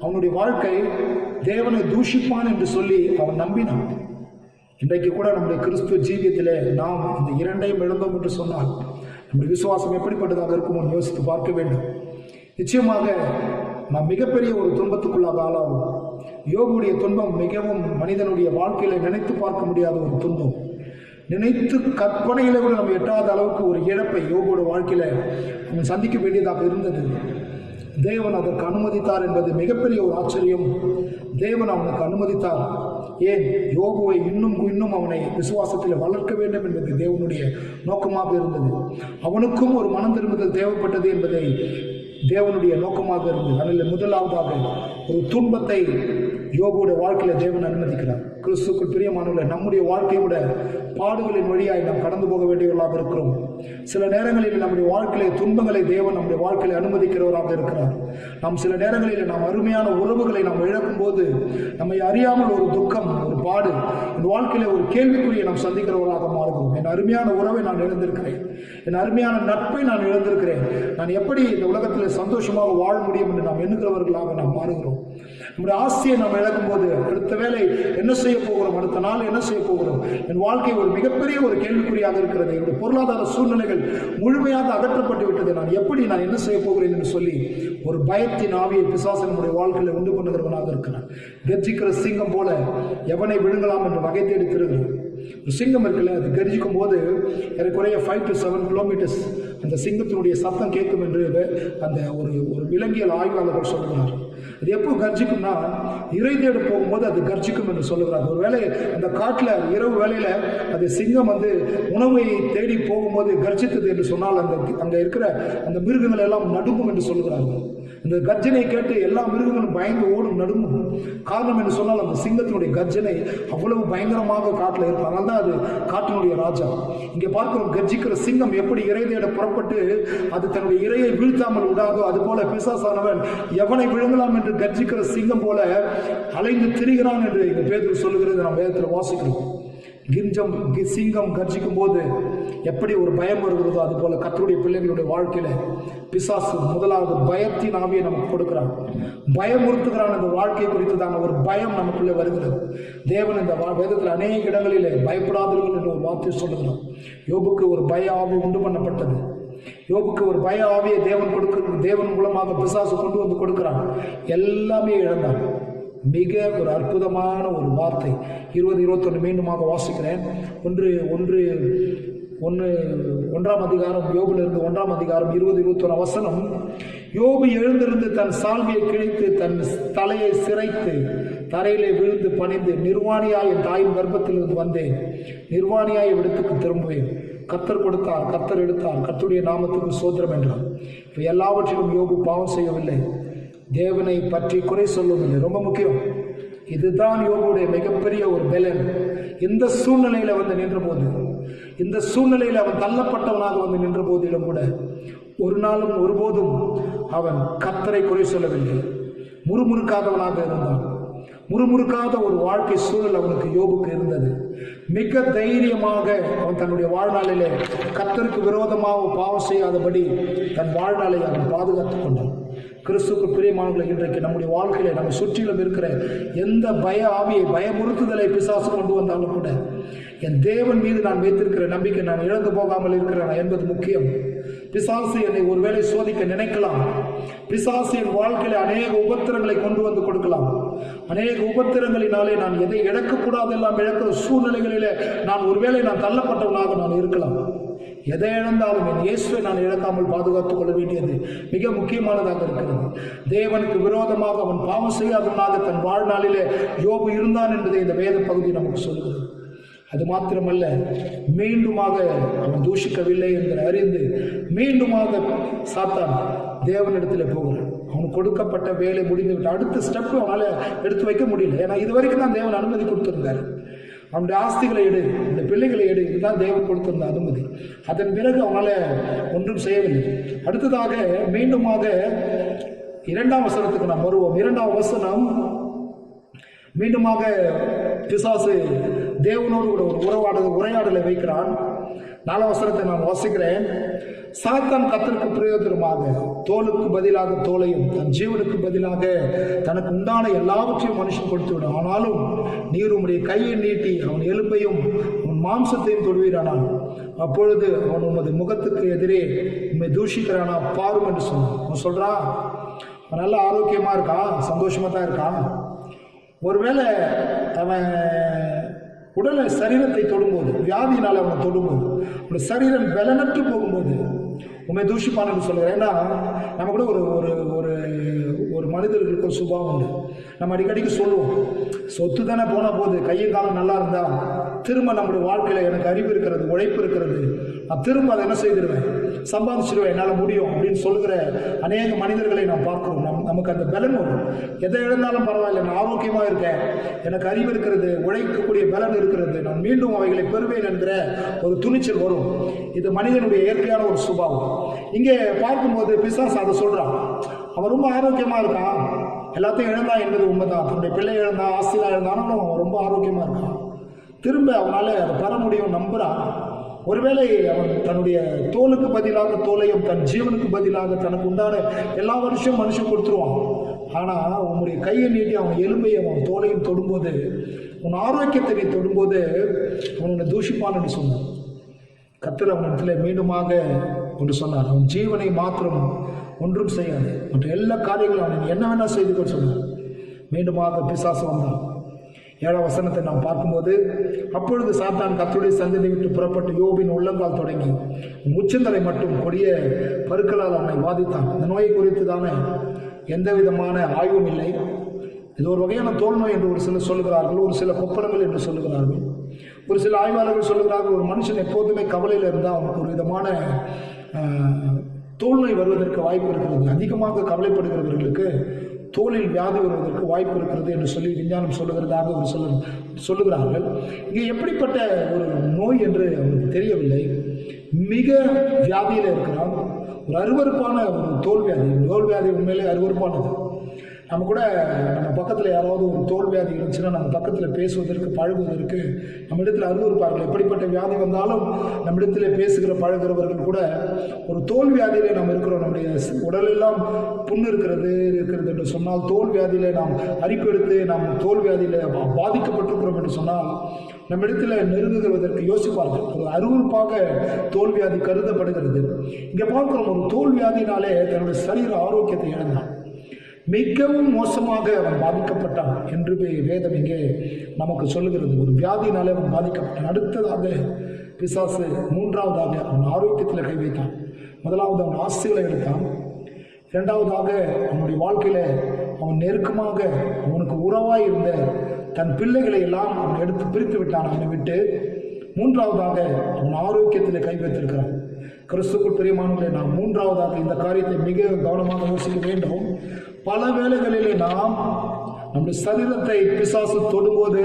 அவனுடைய வாழ்க்கை தேவனை தூஷிப்பான் என்று சொல்லி அவன் நம்பினான். இன்றைக்கு கூட நம்முடைய கிறிஸ்துவ ஜீவியத்திலே நாம் இந்த இரண்டையும் இழந்தோம் என்று சொன்னால் நம்முடைய விசுவாசம் எப்படிப்பட்டதாக இருக்குமோ யோசித்து பார்க்க வேண்டும். நிச்சயமாக நாம் மிகப்பெரிய ஒரு துன்பத்துக்குள்ளாக ஆளாகும். யோபுடைய துன்பம் மிகவும் மனிதனுடைய வாழ்க்கையில நினைத்து பார்க்க முடியாத ஒரு துன்பம். நினைத்து கற்பனையில கூட நம்ம எட்டாத அளவுக்கு ஒரு இழப்பை யோபுடைய வாழ்க்கையில அவன் சந்திக்க வேண்டியதாக இருந்தது. தேவன் அதற்கு அனுமதித்தார் என்பது மிகப்பெரிய ஒரு ஆச்சரியம். தேவன் அவனுக்கு அனுமதித்தார். ஏன்? யோபுவை இன்னும் அவனை விசுவாசத்தில் வளர்க்க வேண்டும் என்பது தேவனுடைய நோக்கமாக இருந்தது. அவனுக்கும் ஒரு மனம் திரும்புதல் தேவைப்பட்டது என்பதை தேவனுடைய நோக்கமாக இருந்தது. அதில் முதலாவதாக ஒரு துன்பத்தை யோபுடைய வாழ்க்கையில தேவன் அனுமதிக்கிறார். கிறிஸ்துக்குள் பிரியமானவர்களே, நம்முடைய வாழ்க்கையை விட பாடுகளின் வழியாய் நாம் கடந்து போக வேண்டியவர்களாக இருக்கிறோம். சில நேரங்களில் நம்முடைய வாழ்க்கையிலே துன்பங்களை தேவன் நம்முடைய வாழ்க்கையில அனுமதிக்கிறவராக இருக்கிறார். நாம் சில நேரங்களில் நாம் அருமையான உறவுகளை நாம் இழக்கும் போது நம்மை அறியாமல் ஒரு துக்கம், ஒரு பாடு, என் வாழ்க்கையில ஒரு கேள்விக்குறியை நாம் சந்திக்கிறவராக மாறுகிறோம். என் அருமையான உறவை நான் இழந்திருக்கிறேன், என் அருமையான நட்பை நான் இழந்திருக்கிறேன், நான் எப்படி இந்த உலகத்தில் சந்தோஷமாக வாழ முடியும் என்று நாம் எண்ணுகிறவர்களாக நாம் மாறுகிறோம். நம்முடைய ஆசையை நாம் இழக்கும் போது அடுத்த வேலை என்ன செய்ய போகிறோம், அடுத்த நாள் என்ன செய்ய போகிறோம், என் வாழ்க்கை ஒரு மிகப்பெரிய ஒரு கேள்விக்குறியாக இருக்கிறது. என்னுடைய பொருளாதார சூழ்நிலைகள் முழுமையாக அகற்றப்பட்டு விட்டது, நான் என்ன செய்ய போகிறேன் என்று சொல்லி ஒரு பயத்தின் ஆவியை பிசாசு நம்முடைய வாழ்க்கையில உண்டு பண்ணுகிறவனாக இருக்கிறான். கர்ஜிக்கிற சிங்கம் போல எவனை விழுங்கலாம் என்று வகை தேடி திருகிறான். ஒரு சிங்கம் இருக்குல்ல, அது கர்ஜிக்கும் போது ஏறக்குறைய 5 to 7 கிலோமீட்டர்ஸ் அந்த சிங்கத்தினுடைய சத்தம் கேட்கும் என்று அந்த ஒரு விலங்கியல் ஆய்வாளர்கள் சொல்லுகிறார். அது எப்போ கர்ஜிக்கும்னா இறை தேட போகும்போது அது கர்ஜிக்கும் என்று சொல்லுகிறார். ஒருவேளை அந்த காட்டில் இரவு வேளையில அது சிங்கம் உணவை தேடி போகும்போது கர்ஜித்தது என்று சொன்னால் அங்க இருக்கிற அந்த மிருகங்கள் எல்லாம் நடுங்கும் என்று சொல்லுகிறார்கள். இந்த கர்ஜனை கேட்டு எல்லா மிருகங்களும் பயந்து ஓடும், நடுங்கும். காரணம் என்று சொன்னால் அந்த சிங்கத்தினுடைய கர்ஜனை அவ்வளவு பயங்கரமாக காட்டில் இருக்கும். அதனால தான் அது காட்டினுடைய ராஜா. இங்கே பார்க்கிறோம், கர்ஜிக்கிற சிங்கம் எப்படி இறை தேட புறப்பட்டு அது தன்னுடைய இரையை வீழ்த்தாமல் விடாதோ அது போல பிசாசானவன் எவனை விழுங்கலாம் என்று கர்ஜிக்கிற சிங்கம் போல அலைந்து திரிகிறான் என்று இங்க பேதுரு சொல்லுகிறது நாம் வேதத்தில் வாசிக்கிறோம். சிங்கம் கர்ஜிக்கும் போது எப்படி ஒரு பயம் வருகிறதோ அது போல கர்த்தருடைய பிள்ளைகளுடைய வாழ்க்கையில பிசாசு முதலாவது பயத்தின் ஆவியை நமக்கு கொடுக்கிறான், பயமுறுத்துகிறான். இந்த வாழ்க்கை குறித்துதான ஒரு பயம் நமக்குள்ளே வருகிறது. தேவன் இந்த வேதத்தில் அநேக இடங்களிலே பயப்படாதீர்கள் என்று ஒரு வார்த்தை சொல்லுகிறான். யோபுக்கு ஒரு பய ஆவி உண்டு பண்ணப்பட்டது. யோபுக்கு ஒரு பய ஆவியை தேவன் மூலமாக பிசாசு கொண்டு வந்து கொடுக்கிறான். எல்லாமே இழந்தான். மிக ஒரு அற்புதமான ஒரு வார்த்தை 20-21 மீண்டுமாக வாசிக்கிறேன். 1 அதிகாரம் யோபிலிருந்து 1 அதிகாரம் 20-21 வசனம். யோபு எழுந்திருந்து தன் சால்வியை கிழித்து தன் தலையை சிரைத்து தரையிலே விழுந்து பணிந்து, நிர்வாணியாய் என் தாயின் கர்ப்பத்திலிருந்து வந்தேன், நிர்வாணியாய் இடத்துக்கு திரும்புவேன். கர்த்தர் கொடுத்தார், கர்த்தர் எடுத்தார், கர்த்தருடைய நாமத்துக்கு சோத்திரம் என்றார். இப்போ எல்லாவற்றிலும் யோபு பாவம் செய்யவில்லை, தேவனை பற்றி குறை சொல்லவில்லை. ரொம்ப முக்கியம். இதுதான் யோபுடைய மிகப்பெரிய ஒரு பலன். இந்த சூழ்நிலையில நின்ற போது, இந்த சூழ்நிலையில் அவன் தள்ளப்பட்டவனாக நின்ற போதிலும் கூட ஒரு நாளும் ஒருபோதும் அவன் கர்த்தரை குறை சொல்லவில்லை. முறுமுறுக்காதவனாக இருந்தான். முறுமுறுக்காத ஒரு வாழ்க்கை சூழல் அவனுக்கு யோபுக்கு இருந்தது. மிக தைரியமாக அவன் தன்னுடைய வாழ்நாளிலே கர்த்தருக்கு விரோதமாக பாவம் செய்யாதபடி தன் வாழ்நாளை அவன் பாதுகாத்துக் கொண்டான். கிறிஸ்துக்கு பிரியமானவர்களை, இன்றைக்கு நம்முடைய வாழ்க்கையில நம்ம சுற்றிலும் இருக்கிற எந்த பய ஆவியை, பயமுறுத்துதலை பிசாசு கொண்டு வந்தாலும் கூட என் தேவன் மீது நான் வைத்திருக்கிற நம்பிக்கை நான் இழந்து போகாமல் இருக்கிறேன் என்பது முக்கியம். பிசாசு என்னை ஒருவேளை சோதிக்க நினைக்கலாம். பிசாசு என் வாழ்க்கையில அநேக உபத்திரங்களை கொண்டு வந்து கொடுக்கலாம். அநேக உபத்திரங்களினாலே நான் எதை இழக்கக்கூடாது எல்லாம் இழக்கிற சூழ்நிலைகளிலே நான் ஒருவேளை நான் தள்ளப்பட்டவனாக நான் இருக்கலாம். எதை இழந்தாலும் என் இயேசுவை நான் இழக்காமல் பாதுகாத்துக் கொள்ள வேண்டியது மிக முக்கியமானதாக இருக்கிறது. தேவனுக்கு விரோதமாக அவன் பாவம் செய்யாதவனாக தன் வாழ்நாளிலே யோபு இருந்தான் என்பதை இந்த வேத பகுதி நமக்கு சொல்கிறது. அது மாத்திரமல்ல, மீண்டுமாக அவன் தூஷிக்கவில்லை என்று அறிந்து மீண்டுமாக சாத்தான் தேவனிடத்தில் போகிறான். அவனுக்கு கொடுக்கப்பட்ட வேலை முடிந்துவிட்டு அடுத்த ஸ்டெப் அவனால் எடுத்து வைக்க முடியல. ஏன்னா இது வரைக்கும் தான் தேவன் அனுமதி கொடுத்திருந்தார். அவனுடைய ஆஸ்திகளை எடு, அவனுடைய பிள்ளைகளை எடு, இதுதான் தேவன் கொடுத்திருந்த அனுமதி. அதன் பிறகு அவனால ஒன்றும் செய்யவில்லை. அடுத்ததாக மீண்டுமாக 2ஆம் வசனத்துக்கு நாம் வருவோம். 2ஆம் வசனம் மீண்டுமாக பிசாசு தேவனோடு கூட ஒரு உரையாடலை வைக்கிறான். 4ஆம் வசனத்தை நான் வாசிக்கிறேன். சாத்தான் கர்த்தருக்கு பிரயோஜனமாக தோலுக்கு பதிலாக தோலையும் தன் ஜீவனுக்கு பதிலாக தனக்கு உண்டான எல்லாவற்றையும் மனுஷன் கொடுத்து விடும். ஆனாலும் நீர் உம்முடைய கையை நீட்டி அவன் எலும்பையும் அவன் மாம்சத்தையும் தொடுவீரானான். அப்பொழுது அவன் உமது முகத்துக்கு எதிரே உண்மை தூஷிக்கிறானா பாரும் என்று சொன்னான். அவன் சொல்றான், அவன் நல்ல ஆரோக்கியமா இருக்கான், சந்தோஷமா தான் இருக்கான். ஒருவேளை அவன் உடலை சரீரத்தை தொடும்போது, வியாதியினால் அவனை தொடும்போது, அவனுடைய சரீரம் பலனற்று போகும்போது உண்மை தூஷிப்பான்னு சொல்லுகிறேன். ஏன்னா நம்ம கூட ஒரு ஒரு ஒரு மனிதர்களுக்கு ஒரு சுபாவம் உண்டு. நம்ம அடிக்கடிக்கு சொல்லுவோம், சொத்து தானே போனால் போகுது, கையும் காலம் நல்லா இருந்தா திரும்ப நம்முடைய வாழ்க்கையில் எனக்கு அறிவு இருக்கிறது, உழைப்பு இருக்கிறது, நான் திரும்ப அதை என்ன செய்திருவேன், சம்பாதிச்சிடுவேன், என்னால் முடியும் அப்படின்னு சொல்லுகிற அநேக மனிதர்களை நாம் பார்க்கிறோம். நமக்கு அந்த பலன் வரும். எதை எழுந்தாலும் பரவாயில்லை, நான் ஆரோக்கியமாக இருக்கேன், எனக்கு அறிவு இருக்கிறது, உழைக்கக்கூடிய பலன் இருக்கிறது, நான் மீண்டும் அவைகளை பெறுவேன் என்கிற ஒரு துணிச்சல் வரும். இது மனிதனுடைய இயற்கையான ஒரு சுபாவம். இங்கே பார்க்கும்போது பிசாசு அதை சொல்றான். அவன் ரொம்ப ஆரோக்கியமா இருக்கான், எல்லாத்தையும் இழந்தான் என்பது உண்மைதான். தன்னுடைய பிள்ளை இழந்தான், ஆஸ்திலாம் இழந்தாலும் அவன் ரொம்ப ஆரோக்கியமா இருக்கான். திரும்ப அவனால அதை பெற முடியும் நம்புறான். ஒருவேளை அவன் தன்னுடைய தோலுக்கு பதிலாக தோலையும் தன் ஜீவனுக்கு பதிலாக தனக்கு உண்டான எல்லா வருஷம் மனுஷன் கொடுத்துருவான். ஆனா உன்னுடைய கையை நீட்டி அவன் எலும்பையும் அவன் தோலையும் தொடும்போது, உன் ஆரோக்கியத்தை நீ தொடும்போது அவனை தூஷிப்பான் என்று சொன்னான். கர்த்தர் அவனிடத்தில் மீண்டுமாக ஒன்று சொன்னார், அவன் ஜீவனை மாத்திரம் ஒன்றும் செய்யாது, மற்ற எல்லா காரியங்களும் அவன் என்ன வேணா செய்து கொண்டு சொன்னான். மீண்டுமாக பிசாசு வந்தான். 7ஆம் வசனத்தை நாம் பார்க்கும்போது, அப்பொழுது சாத்தான் கர்த்தருடைய சந்ததி விட்டு புறப்பட்டு யோபின் உள்ளங்கால் தொடங்கி உச்சந்தலை மட்டும் கொடிய பருக்களால் அவனை வாதித்தான். இந்த நோயை குறித்து தானே எந்த விதமான ஆய்வும் இல்லை. இது ஒரு வகையான தோல் நோய் என்று ஒரு சிலர் சொல்லுகிறார்கள், ஒரு சில கொப்பளங்கள் என்று சொல்லுகிறார்கள், ஒரு சில ஆய்வாளர்கள் சொல்லுகிறார்கள். ஒரு மனுஷன் எப்போதுமே கவலையில் இருந்தால் அவனுக்கு ஒரு விதமான தோல் நோய் வருவதற்கு வாய்ப்பு இருக்கிறது. அதிகமாக கவலைப்படுகிறவர்களுக்கு தோலில் வியாதி வருவதற்கு வாய்ப்பு இருக்கிறது என்று சொல்லி விஞ்ஞானம் சொல்லுகிறதாக ஒரு சொல்லுகிறார்கள். இங்கே எப்படிப்பட்ட ஒரு நோய் என்று அவனுக்கு தெரியவில்லை. மிக வியாதியில் இருக்கிறான். ஒரு அருவருப்பான ஒரு தோல் வியாதி உண்மையிலே அருவருப்பானது. நம்ம கூட நம்ம பக்கத்தில் யாராவது ஒரு தோல் வியாதி இருந்துச்சுன்னா நம்ம பக்கத்தில் பேசுவதற்கு பழகுவதற்கு நம்ம இடத்துல அருவருப்பார்கள். எப்படிப்பட்ட வியாதி வந்தாலும் நம்ம இடத்துல பேசுகிற பழகிறவர்கள் கூட ஒரு தோல் வியாதியிலே நாம் இருக்கிறோம். நம்முடைய உடலெல்லாம் புண்ணு இருக்கிறது என்று சொன்னால், தோல் வியாதியிலே நாம் அரிப்பு எடுத்து நாம் தோல் வியாதியில பாதிக்கப்பட்டிருக்கிறோம் என்று சொன்னால் நம்ம இடத்துல நெருங்குவதற்கு யோசிப்பார்கள். ஒரு அருவருப்பாக தோல் வியாதி கருதப்படுகிறது. இங்கே பார்க்கிறோம், ஒரு தோல் வியாதினாலே தன்னுடைய சரீர ஆரோக்கியத்தை இழந்தான். மிகவும் மோசமாக அவன் பாதிக்கப்பட்டான் என்று வேதம் இங்கே நமக்கு சொல்லுகிறது. ஒரு வியாதியினாலே அவன் பாதிக்கப்பட்டான். அடுத்ததாக பிசாசு மூன்றாவதாக அவன் ஆரோக்கியத்தில் கை வைத்தான். முதலாவது அவன் ஆசைகளை எடுத்தான். இரண்டாவதாக அவனுடைய வாழ்க்கையில அவன் நெருக்கமாக அவனுக்கு உறவாய் இருந்த தன் பிள்ளைகளை எல்லாம் அவன் எடுத்து பிரித்து விட்டான் அவனை விட்டு. மூன்றாவதாக அவன் ஆரோக்கியத்தில் கை வைத்திருக்கிறான். கிறிஸ்துவுக்குள் பிரியமானவர்களே, நாம் மூன்றாவதாக இந்த காரியத்தை மிக கவனமாக யோசிக்க வேண்டும். பல வேளைகளிலே நாம் நம்முடைய சரீரத்தை பிசாசு தொடும்போது,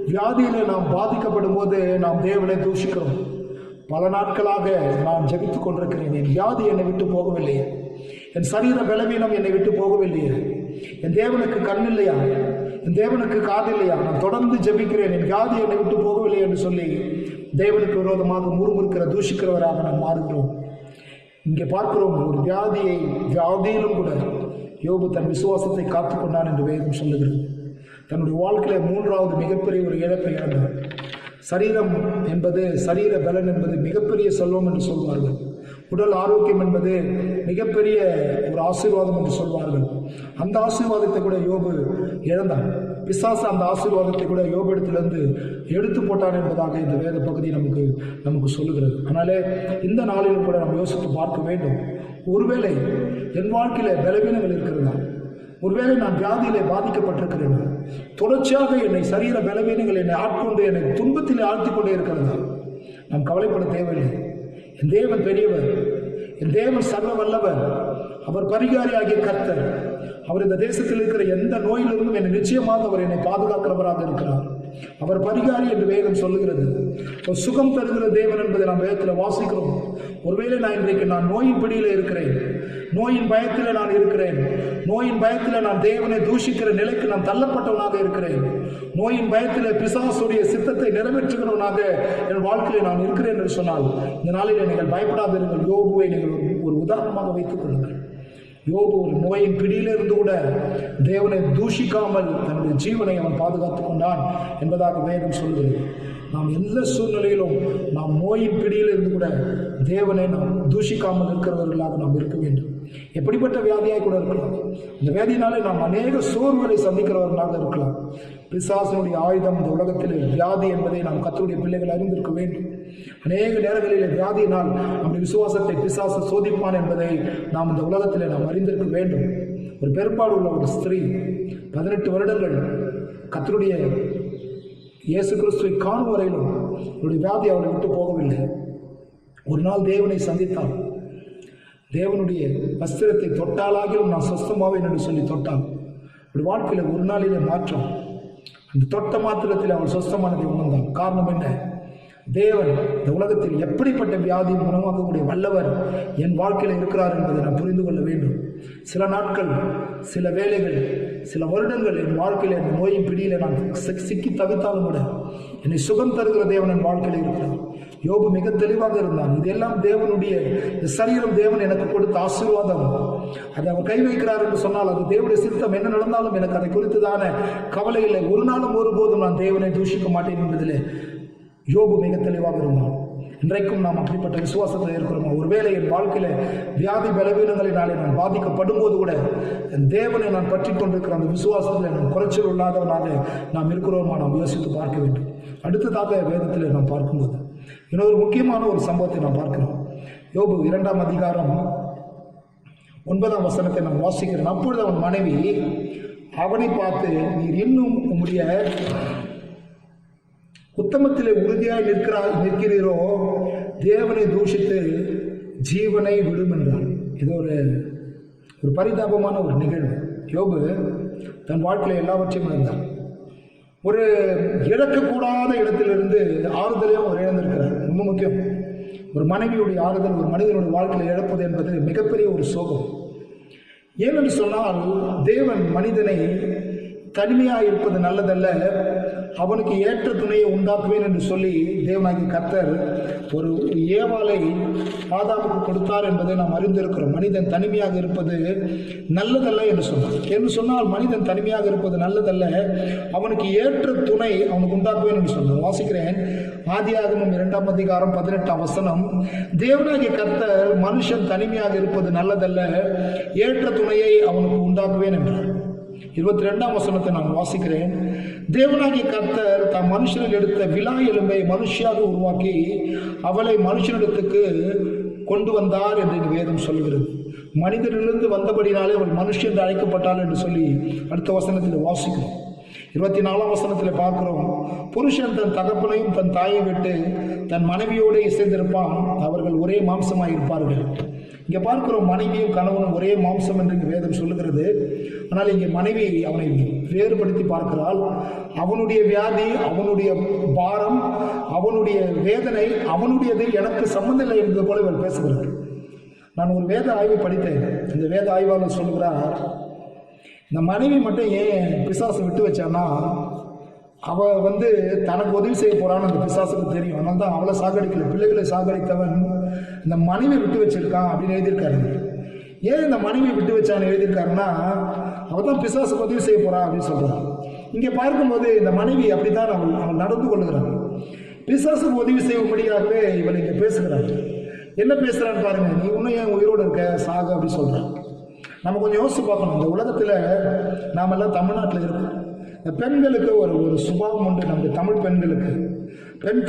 வியாதியிலே நாம் பாதிக்கப்படும் போது நாம் தேவனை தூஷிக்கிறோம். பல நாட்களாக நான் ஜெபித்துக் கொண்டிருக்கிறேன், என் வியாதி என்னை விட்டு போகவில்லையே, என் சரீர பலவீனம் என்னை விட்டு போகவில்லையே, என் தேவனுக்கு கண் இல்லையா, என் தேவனுக்கு காது இல்லையா, நான் தொடர்ந்து ஜெபிக்கிறேன், என் வியாதி என்னை விட்டு போகவில்லை என்று சொல்லி தேவனுக்கு விரோதமாக முறுமுறுக்கிற தூஷிக்கிறவராக நாம் மாறுகிறோம். இங்கே பார்க்கிறோம், ஒரு வியாதியிலும் கூட யோபு தன் விசுவாசத்தை காத்துக்கொண்டான் என்று வேதம் சொல்லுகிறது. தன்னுடைய வாழ்க்கையில மூன்றாவது மிகப்பெரிய ஒரு இழப்பை இழந்தார். சரீரம் என்பது, சரீர பலன் என்பது மிகப்பெரிய செல்வம் என்று சொல்வார்கள். உடல் ஆரோக்கியம் என்பது மிகப்பெரிய ஒரு ஆசீர்வாதம் என்று சொல்வார்கள். அந்த ஆசீர்வாதத்தை கூட யோபு இழந்தான். பிசாசு அந்த ஆசீர்வாதத்தை கூட யோபிடத்திலிருந்து எடுத்து போட்டான் என்பதாக இந்த வேத பகுதி நமக்கு சொல்லுகிறது. அதனாலே இந்த நாளிலும் கூட நம்ம யோசித்து பார்க்க வேண்டும். ஒருவேளை என் வாழ்க்கையில பலவீனங்கள் இருக்கிறதா, ஒருவேளை நான் வியாதியிலே பாதிக்கப்பட்டிருக்கிறேன், தொடர்ச்சியாக என்னை சரீர பலவீனங்கள் என்னை ஆட்கொண்டு என்னை துன்பத்திலே ஆழ்த்தி கொண்டே இருக்கிறதா, நாம் கவலைப்பட தேவையில்லை. என் தேவன் பெரியவர், என் தேவன் சர்வ வல்லவர், அவர் பரிகாரியாகிய கர்த்தர். அவர் இந்த தேசத்தில் இருக்கிற எந்த நோயிலிருந்தும் என்னை நிச்சயமாக அவர் என்னை பாதுகாக்கிறவராக இருக்கிறார். அவர் பரிகாரி என்று வேதம் சொல்லுகிறது. ஒரு சுகம் தருகிற தேவன் என்பதை நாம் வேதத்தில் வாசிக்கிறோம். ஒருவேளை இன்றைக்கு நான் நோயின் பிடியில் இருக்கிறேன், நோயின் பயத்தில் நான் இருக்கிறேன், நோயின் பயத்தில் நான் தேவனை தூஷிக்கிற நிலைக்கு நான் தள்ளப்பட்டவனாக இருக்கிறேன், நோயின் பயத்தில் பிசாசுடைய சித்தத்தை நிறைவேற்றுகிறவனாக என் வாழ்க்கையில் நான் இருக்கிறேன் என்று சொன்னால், இந்த நாளில் நீங்கள் பயப்படாதிருங்கள். யோபுவை நீங்கள் ஒரு உதாரணமாக வைத்துக் கொள்ளுங்கள். யோபு ஒரு நோயின் பிடியிலிருந்து கூட தேவனை தூஷிக்காமல் தன்னுடைய ஜீவனை அவன் பாதுகாத்துக் கொண்டான் என்பதாக வேதம் சொல்கிறது. நாம் எந்த சூழ்நிலையிலும் நாம் நோயின் பிடியிலிருந்து கூட தேவனை நாம் தூஷிக்காமல் இருக்கிறவர்களாக நாம் இருக்க வேண்டும். எப்படிப்பட்ட வியாதியாய் கூட இருக்கலாம். இந்த வியாதியினாலே நாம் அநேக சோர்வுகளை சந்திக்கிறவர்களாக இருக்கலாம். பிசாசனுடைய ஆயுதம் இந்த உலகத்தில் வியாதி என்பதை நாம் கர்த்தருடைய பிள்ளைகள் அறிந்திருக்க வேண்டும். அநேக நேரங்களில் வியாதியினால் நம்முடைய விசுவாசத்தை பிசாசு சோதிப்பான் என்பதை நாம் இந்த உலகத்தில் நாம் அறிந்திருக்க வேண்டும். ஒரு பெரும்பாடு உள்ள ஒரு ஸ்திரீ 18 வருடங்கள் கர்த்தருடைய இயேசு கிறிஸ்துவை காணும் வரையிலும் அவருடைய வியாதி அவளை விட்டு போகவில்லை. ஒரு நாள் தேவனை சந்தித்தாள். தேவனுடைய வஸ்திரத்தை தொட்டாலாகிலும் நான் சொஸ்தமாவேன் என்று சொல்லி தொட்டாள். அவருடைய வாழ்க்கையில் ஒரு நாளிலே மாற்றம். அந்த தொட்ட மாத்திரத்தில் அவள் சொஸ்தமானதை உணர்ந்தாள். காரணம் என்ன? தேவன் இந்த உலகத்தில் எப்படிப்பட்ட வியாதியும் குணமாக்கக்கூடிய வல்லவர் என் வாழ்க்கையில் இருக்கிறார் என்பதை நான் புரிந்து கொள்ள வேண்டும். சில நாட்கள், சில வேளைகள், சில வருடங்கள் என் வாழ்க்கையில் இந்த நோயின் பிடியில் நான் சிக்கி தவித்தாலும் கூட என்னை சுகம் தருகிற தேவன் என் வாழ்க்கையில் இருக்கிறார். யோபு மிக தெளிவாக இருந்தான். இதெல்லாம் தேவனுடைய சரீரம் தேவன் எனக்கு கொடுத்த ஆசீர்வாதம். அதை அவன் கை வைக்கிறார் என்று சொன்னால் அது தேவனுடைய சித்தம். என்ன நடந்தாலும் எனக்கு அதை குறித்துதான கவலை இல்லை. ஒரு நாளும் ஒருபோதும் நான் தேவனை தூஷிக்க மாட்டேன் என்பதிலே யோபு மிக தெளிவாக இருந்தான். இன்றைக்கும் நாம் அப்படிப்பட்ட விசுவாசத்தில் இருக்கிறோம். ஒருவேளை என் வாழ்க்கையில வியாதி பலவீனங்களினாலே நான் பாதிக்கப்படும் போது கூட என் தேவனை நான் பற்றி கொண்டிருக்கிற அந்த விசுவாசத்தில் நான் குறைச்சல் இல்லாதவனாக நாம் இருக்கிறோமா நாம் யோசித்து பார்க்க வேண்டும். அடுத்ததாக வேதத்தில் நாம் பார்க்கும்போது இன்னொரு முக்கியமான ஒரு சம்பவத்தை நாம் பார்க்கிறோம். யோபு 2ஆம் அதிகாரம் 9ஆம் வசனத்தை நாம் வாசிக்கிறோம். அப்பொழுது அவன் மனைவி அவனை பார்த்து, நீர் இன்னும் உம்முடைய உத்தமத்திலே உறுதியாய் நிற்கிறீரோ, தேவனை தூஷித்து ஜீவனை விடும் என்றார். இது ஒரு பரிதாபமான ஒரு நிகழ்வு. யோபு தன் வாழ்க்கையில் எல்லாவற்றையும் இழந்தார். ஒரு இழக்கக்கூடாத இடத்திலிருந்து ஆறுதலையும் அவர் இழந்திருக்கிறார். ரொம்ப முக்கியம். ஒரு மனைவியுடைய ஆறுதல் ஒரு மனிதனுடைய வாழ்க்கையில் இழப்பது என்பது மிகப்பெரிய ஒரு சோகம். ஏனென்று சொன்னால், தேவன் மனிதனை தனிமையாக இருப்பது நல்லதல்ல, அவனுக்கு ஏற்ற துணையை உண்டாக்குவேன் என்று சொல்லி தேவனாகிய கர்த்தர் ஒரு ஏவாளை ஆதாமுக்கு கொடுத்தார் என்பதை நாம் அறிந்திருக்கிறோம். மனிதன் தனிமையாக இருப்பது நல்லதல்ல என்று சொன்னால் மனிதன் தனிமையாக இருப்பது நல்லதல்ல, அவனுக்கு ஏற்ற துணை அவனுக்கு உண்டாக்குவேன் என்று சொன்னார். வாசிக்கிறேன். ஆதியாகமம் 2ஆம் அதிகாரம் 18ஆம் வசனம். தேவனாகிய கர்த்தர் மனுஷன் தனிமையாக இருப்பது நல்லதல்ல, ஏற்ற துணையை அவனுக்கு உண்டாக்குவேன் என்றார். 22ஆம் வசனத்தை நான் வாசிக்கிறேன். தேவனாகிய கர்த்தர் தாம் மனுஷனில் எடுத்த விலா எலும்பை மனுஷியாக உருவாக்கி அவளை மனுஷனிடத்துக்கு கொண்டு வந்தார் என்று வேதம் சொல்கிறது. மனிதனிலிருந்து வந்தபடினாலே அவள் மனுஷன் என்று அழைக்கப்பட்டாள் என்று சொல்லி அடுத்த வசனத்தில் வாசிக்கிறோம். 24ஆம் வசனத்தில் பார்க்கிறோம். புருஷன் தன் தகப்பனையும் தன் தாயை விட்டு தன் மனைவியோடு இசைந்திருப்பான், அவர்கள் ஒரே மாம்சமாய் இருப்பார்கள். இங்கே பார்க்கிறோம், மனைவியும் கணவனும் ஒரே மாம்சம் என்று வேதம் சொல்லுகிறது. ஆனால் இங்கே மனைவி அவனை வேறுபடுத்தி பார்க்கிறாள். அவனுடைய வியாதி, அவனுடைய பாரம், அவனுடைய வேதனை அவனுடையது, எனக்கு சம்பந்தம் இல்லை என்பது போல இவள் பேசுகிறார். நான் ஒரு வேத ஆய்வு படித்தேன். இந்த வேத ஆய்வாளர் சொல்கிறார், இந்த மனைவி மட்டும் ஏன் பிசாசை விட்டு வச்சான்னா, அவள் தனக்கு உதவி செய்ய போறான்னு அந்த பிசாசுக்கு தெரியும். அதனால தான் அவளை சாகடிக்கல. பிள்ளைகளை சாகடித்தவன் இந்த மனைவி விட்டு வச்சிருக்கான் அப்படின்னு எழுதியிருக்காரு. ஏன் இந்த மனைவி விட்டு வச்சான்னு எழுதியிருக்காருன்னா, அவள் தான் பிசாசுக்கு உதவி செய்ய போறா அப்படின்னு சொல்றான். இங்கே பார்க்கும்போது இந்த மனைவி அப்படித்தான் அவள் நடந்து கொள்ளுகிறான். பிசாசுக்கு உதவி செய்யும்படியாகவே இவள் இங்கே பேசுகிறாள். என்ன பேசுறான்னு பாருங்க. நீ இன்னும் ஏன் உயிரோடு இருக்க, சாக அப்படின்னு சொல்றான். நம்ம கொஞ்சம் யோசிச்சு பார்க்கணும். இந்த உலகத்தில் நாம எல்லாம் தமிழ்நாட்டில் இருக்கோம். இந்த பெண்களுக்கு ஒரு சுபாவம் உண்டு. நம்முடைய தமிழ் பெண்களுக்கு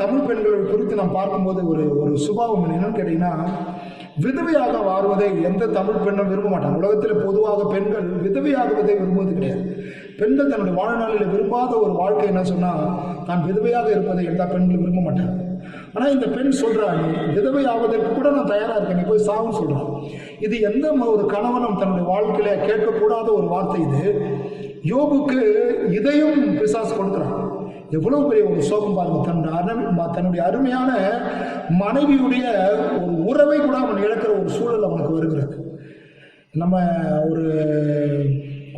தமிழ் பெண்களை குறித்து நாம் பார்க்கும்போது ஒரு சுபாவம் என்னன்னு கேட்டீங்கன்னா, விதவையாக வாழ்வதை எந்த தமிழ் பெண்ணும் விரும்ப மாட்டாங்க. உலகத்தில் பொதுவாக பெண்கள் விதவையாகுவதை விரும்புவது கிடையாது. பெண்கள் தன்னுடைய வாழ்நாளில் விரும்பாத ஒரு வாழ்க்கை என்ன சொன்னால், தான் விதவையாக இருப்பதை எல்லா பெண்களும் விரும்ப மாட்டாங்க. ஆனால் இந்த பெண் சொல்றாங்க, விதவை ஆவதற்கு கூட நான் தயாராக இருக்கேன், நீ போய் சாவுன்னு சொல்றான். இது எந்த ஒரு கணவனும் தன்னுடைய வாழ்க்கையில கேட்கக்கூடாத ஒரு வார்த்தை. இது யோபுக்கு இதையும் பிசாசு கொடுக்குறான். எவ்வளவு பெரிய ஒரு சோகம் பாருங்க. தன்னுடைய அருமையான மனைவியுடைய ஒரு உறவை கூட அவன் இழக்கிற ஒரு சூழல் அவனுக்கு வருகிறது. நம்ம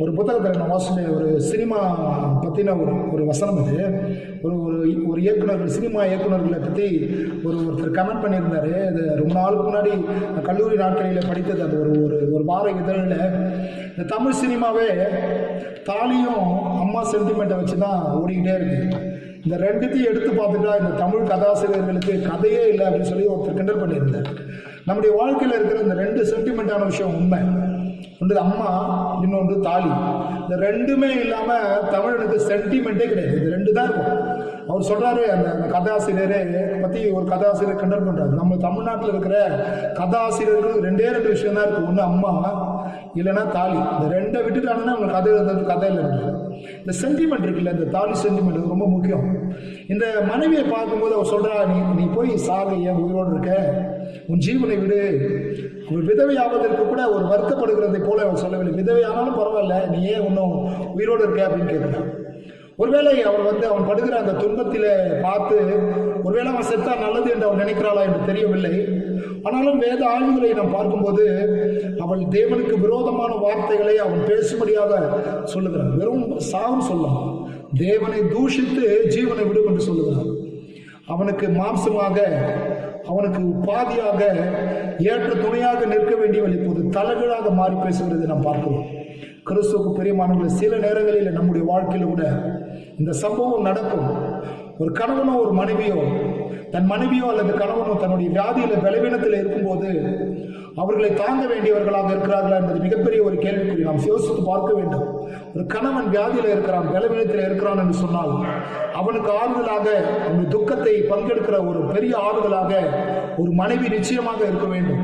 ஒரு புத்தகத்தில் நான் வாசித்த ஒரு சினிமா பற்றின ஒரு வசனம் இது. ஒரு இயக்குனர், சினிமா இயக்குநர்களை பற்றி ஒருத்தர் கமெண்ட் பண்ணியிருந்தார். அது ரொம்ப நாளுக்கு முன்னாடி கல்லூரி நாட்களில் படித்தது. அது ஒரு வார இதழில் இந்த தமிழ் சினிமாவே தாலியும் அம்மா சென்டிமெண்ட்டை வச்சு தான் ஓடிக்கிட்டே இருக்குது. இந்த ரெண்டுத்தையும் எடுத்து பார்த்துட்டா இந்த தமிழ் கதாசிரியர்களுக்கு கதையே இல்லை அப்படின்னு சொல்லி ஒருத்தர் கிண்டல் பண்ணியிருந்தார். நம்முடைய வாழ்க்கையில் இருக்கிற இந்த ரெண்டு சென்டிமெண்ட்டான விஷயம் உண்மை. ஒன்று அம்மா, இன்னொன்று தாலி. இந்த ரெண்டுமே இல்லாமல் தமிழனுக்கு சென்டிமெண்ட்டே கிடையாது. இது ரெண்டு தான் இருக்கும். அவர் சொல்கிறாரு, அந்த கதாசிரியரை பற்றி ஒரு கதாசிரியர் கிண்டல் பண்ணுறாரு. நம்ம தமிழ்நாட்டில் இருக்கிற கதாசிரியர்கள் ரெண்டே விஷயம் தான் இருக்குது. ஒன்று அம்மா, இல்லைன்னா தாலி. இந்த ரெண்டை விட்டுட்டாங்கன்னா அவங்க கதையில் இருக்கு. இந்த சென்டிமெண்ட் இருக்குல்ல, இந்த தாலி சென்டிமெண்ட் ரொம்ப முக்கியம். இந்த மனைவியை பார்க்கும்போது அவர் சொல்கிறா, நீ போய் சாக, ஏன் உயிரோடு இருக்க, உன் ஜீவனை விடு. அவள் விதவை ஆவதற்கு கூட ஒரு வருத்தப்படுகிறதை போல அவள் சொல்லவில்லை. விதவை ஆனாலும் பரவாயில்ல, நீ ஏன் இன்னும் உயிரோடு இருக்க அப்படின்னு கேட்கிறான். ஒருவேளை அவன் படுகிற அந்த துன்பத்தில் பார்த்து ஒருவேளை அவன் செத்தா நல்லது என்று அவன் நினைக்கிறாளா என்று தெரியவில்லை. ஆனாலும் வேத ஆய்வுகளை நாம் பார்க்கும்போது அவள் தேவனுக்கு விரோதமான வார்த்தைகளை அவன் பேசும்படியாக சொல்லுகிறான். வெறும் சாவும் சொல்லலாம், தேவனை தூஷித்து ஜீவனை விடும் என்று சொல்லுகிறான். அவனுக்கு மாம்சமாக, அவனுக்கு பாதியாக, ஏற்ற துணையாக நிற்க வேண்டியவள் இப்போது தலைகளாக மாறி பேசுகிறது நாம் பார்க்கிறோம். கிறிஸ்துவுக்கு பிரியமானவர்களே, சில நேரங்களில் நம்முடைய வாழ்க்கையில் கூட இந்த சம்பவம் நடக்கும். ஒரு கணவனோ ஒரு மனைவியோ, தன் மனைவியோ அல்லது கணவனோ தன்னுடைய வியாதியில பலவீனத்தில் இருக்கும்போது அவர்களை தாங்க வேண்டியவர்களாக இருக்கிறார்களா என்பது மிகப்பெரிய ஒரு கேள்விக்குறி. நாம் யோசித்து பார்க்க வேண்டும். ஒரு கணவன் வியாதியில இருக்கிறான், பலவீனத்தில் இருக்கிறான் என்று சொன்னால் அவனுக்கு ஆறுதலாக, அவனுடைய துக்கத்தை பங்கெடுக்கிற ஒரு பெரிய ஆறுதலாக ஒரு மனைவி நிச்சயமாக இருக்க வேண்டும்.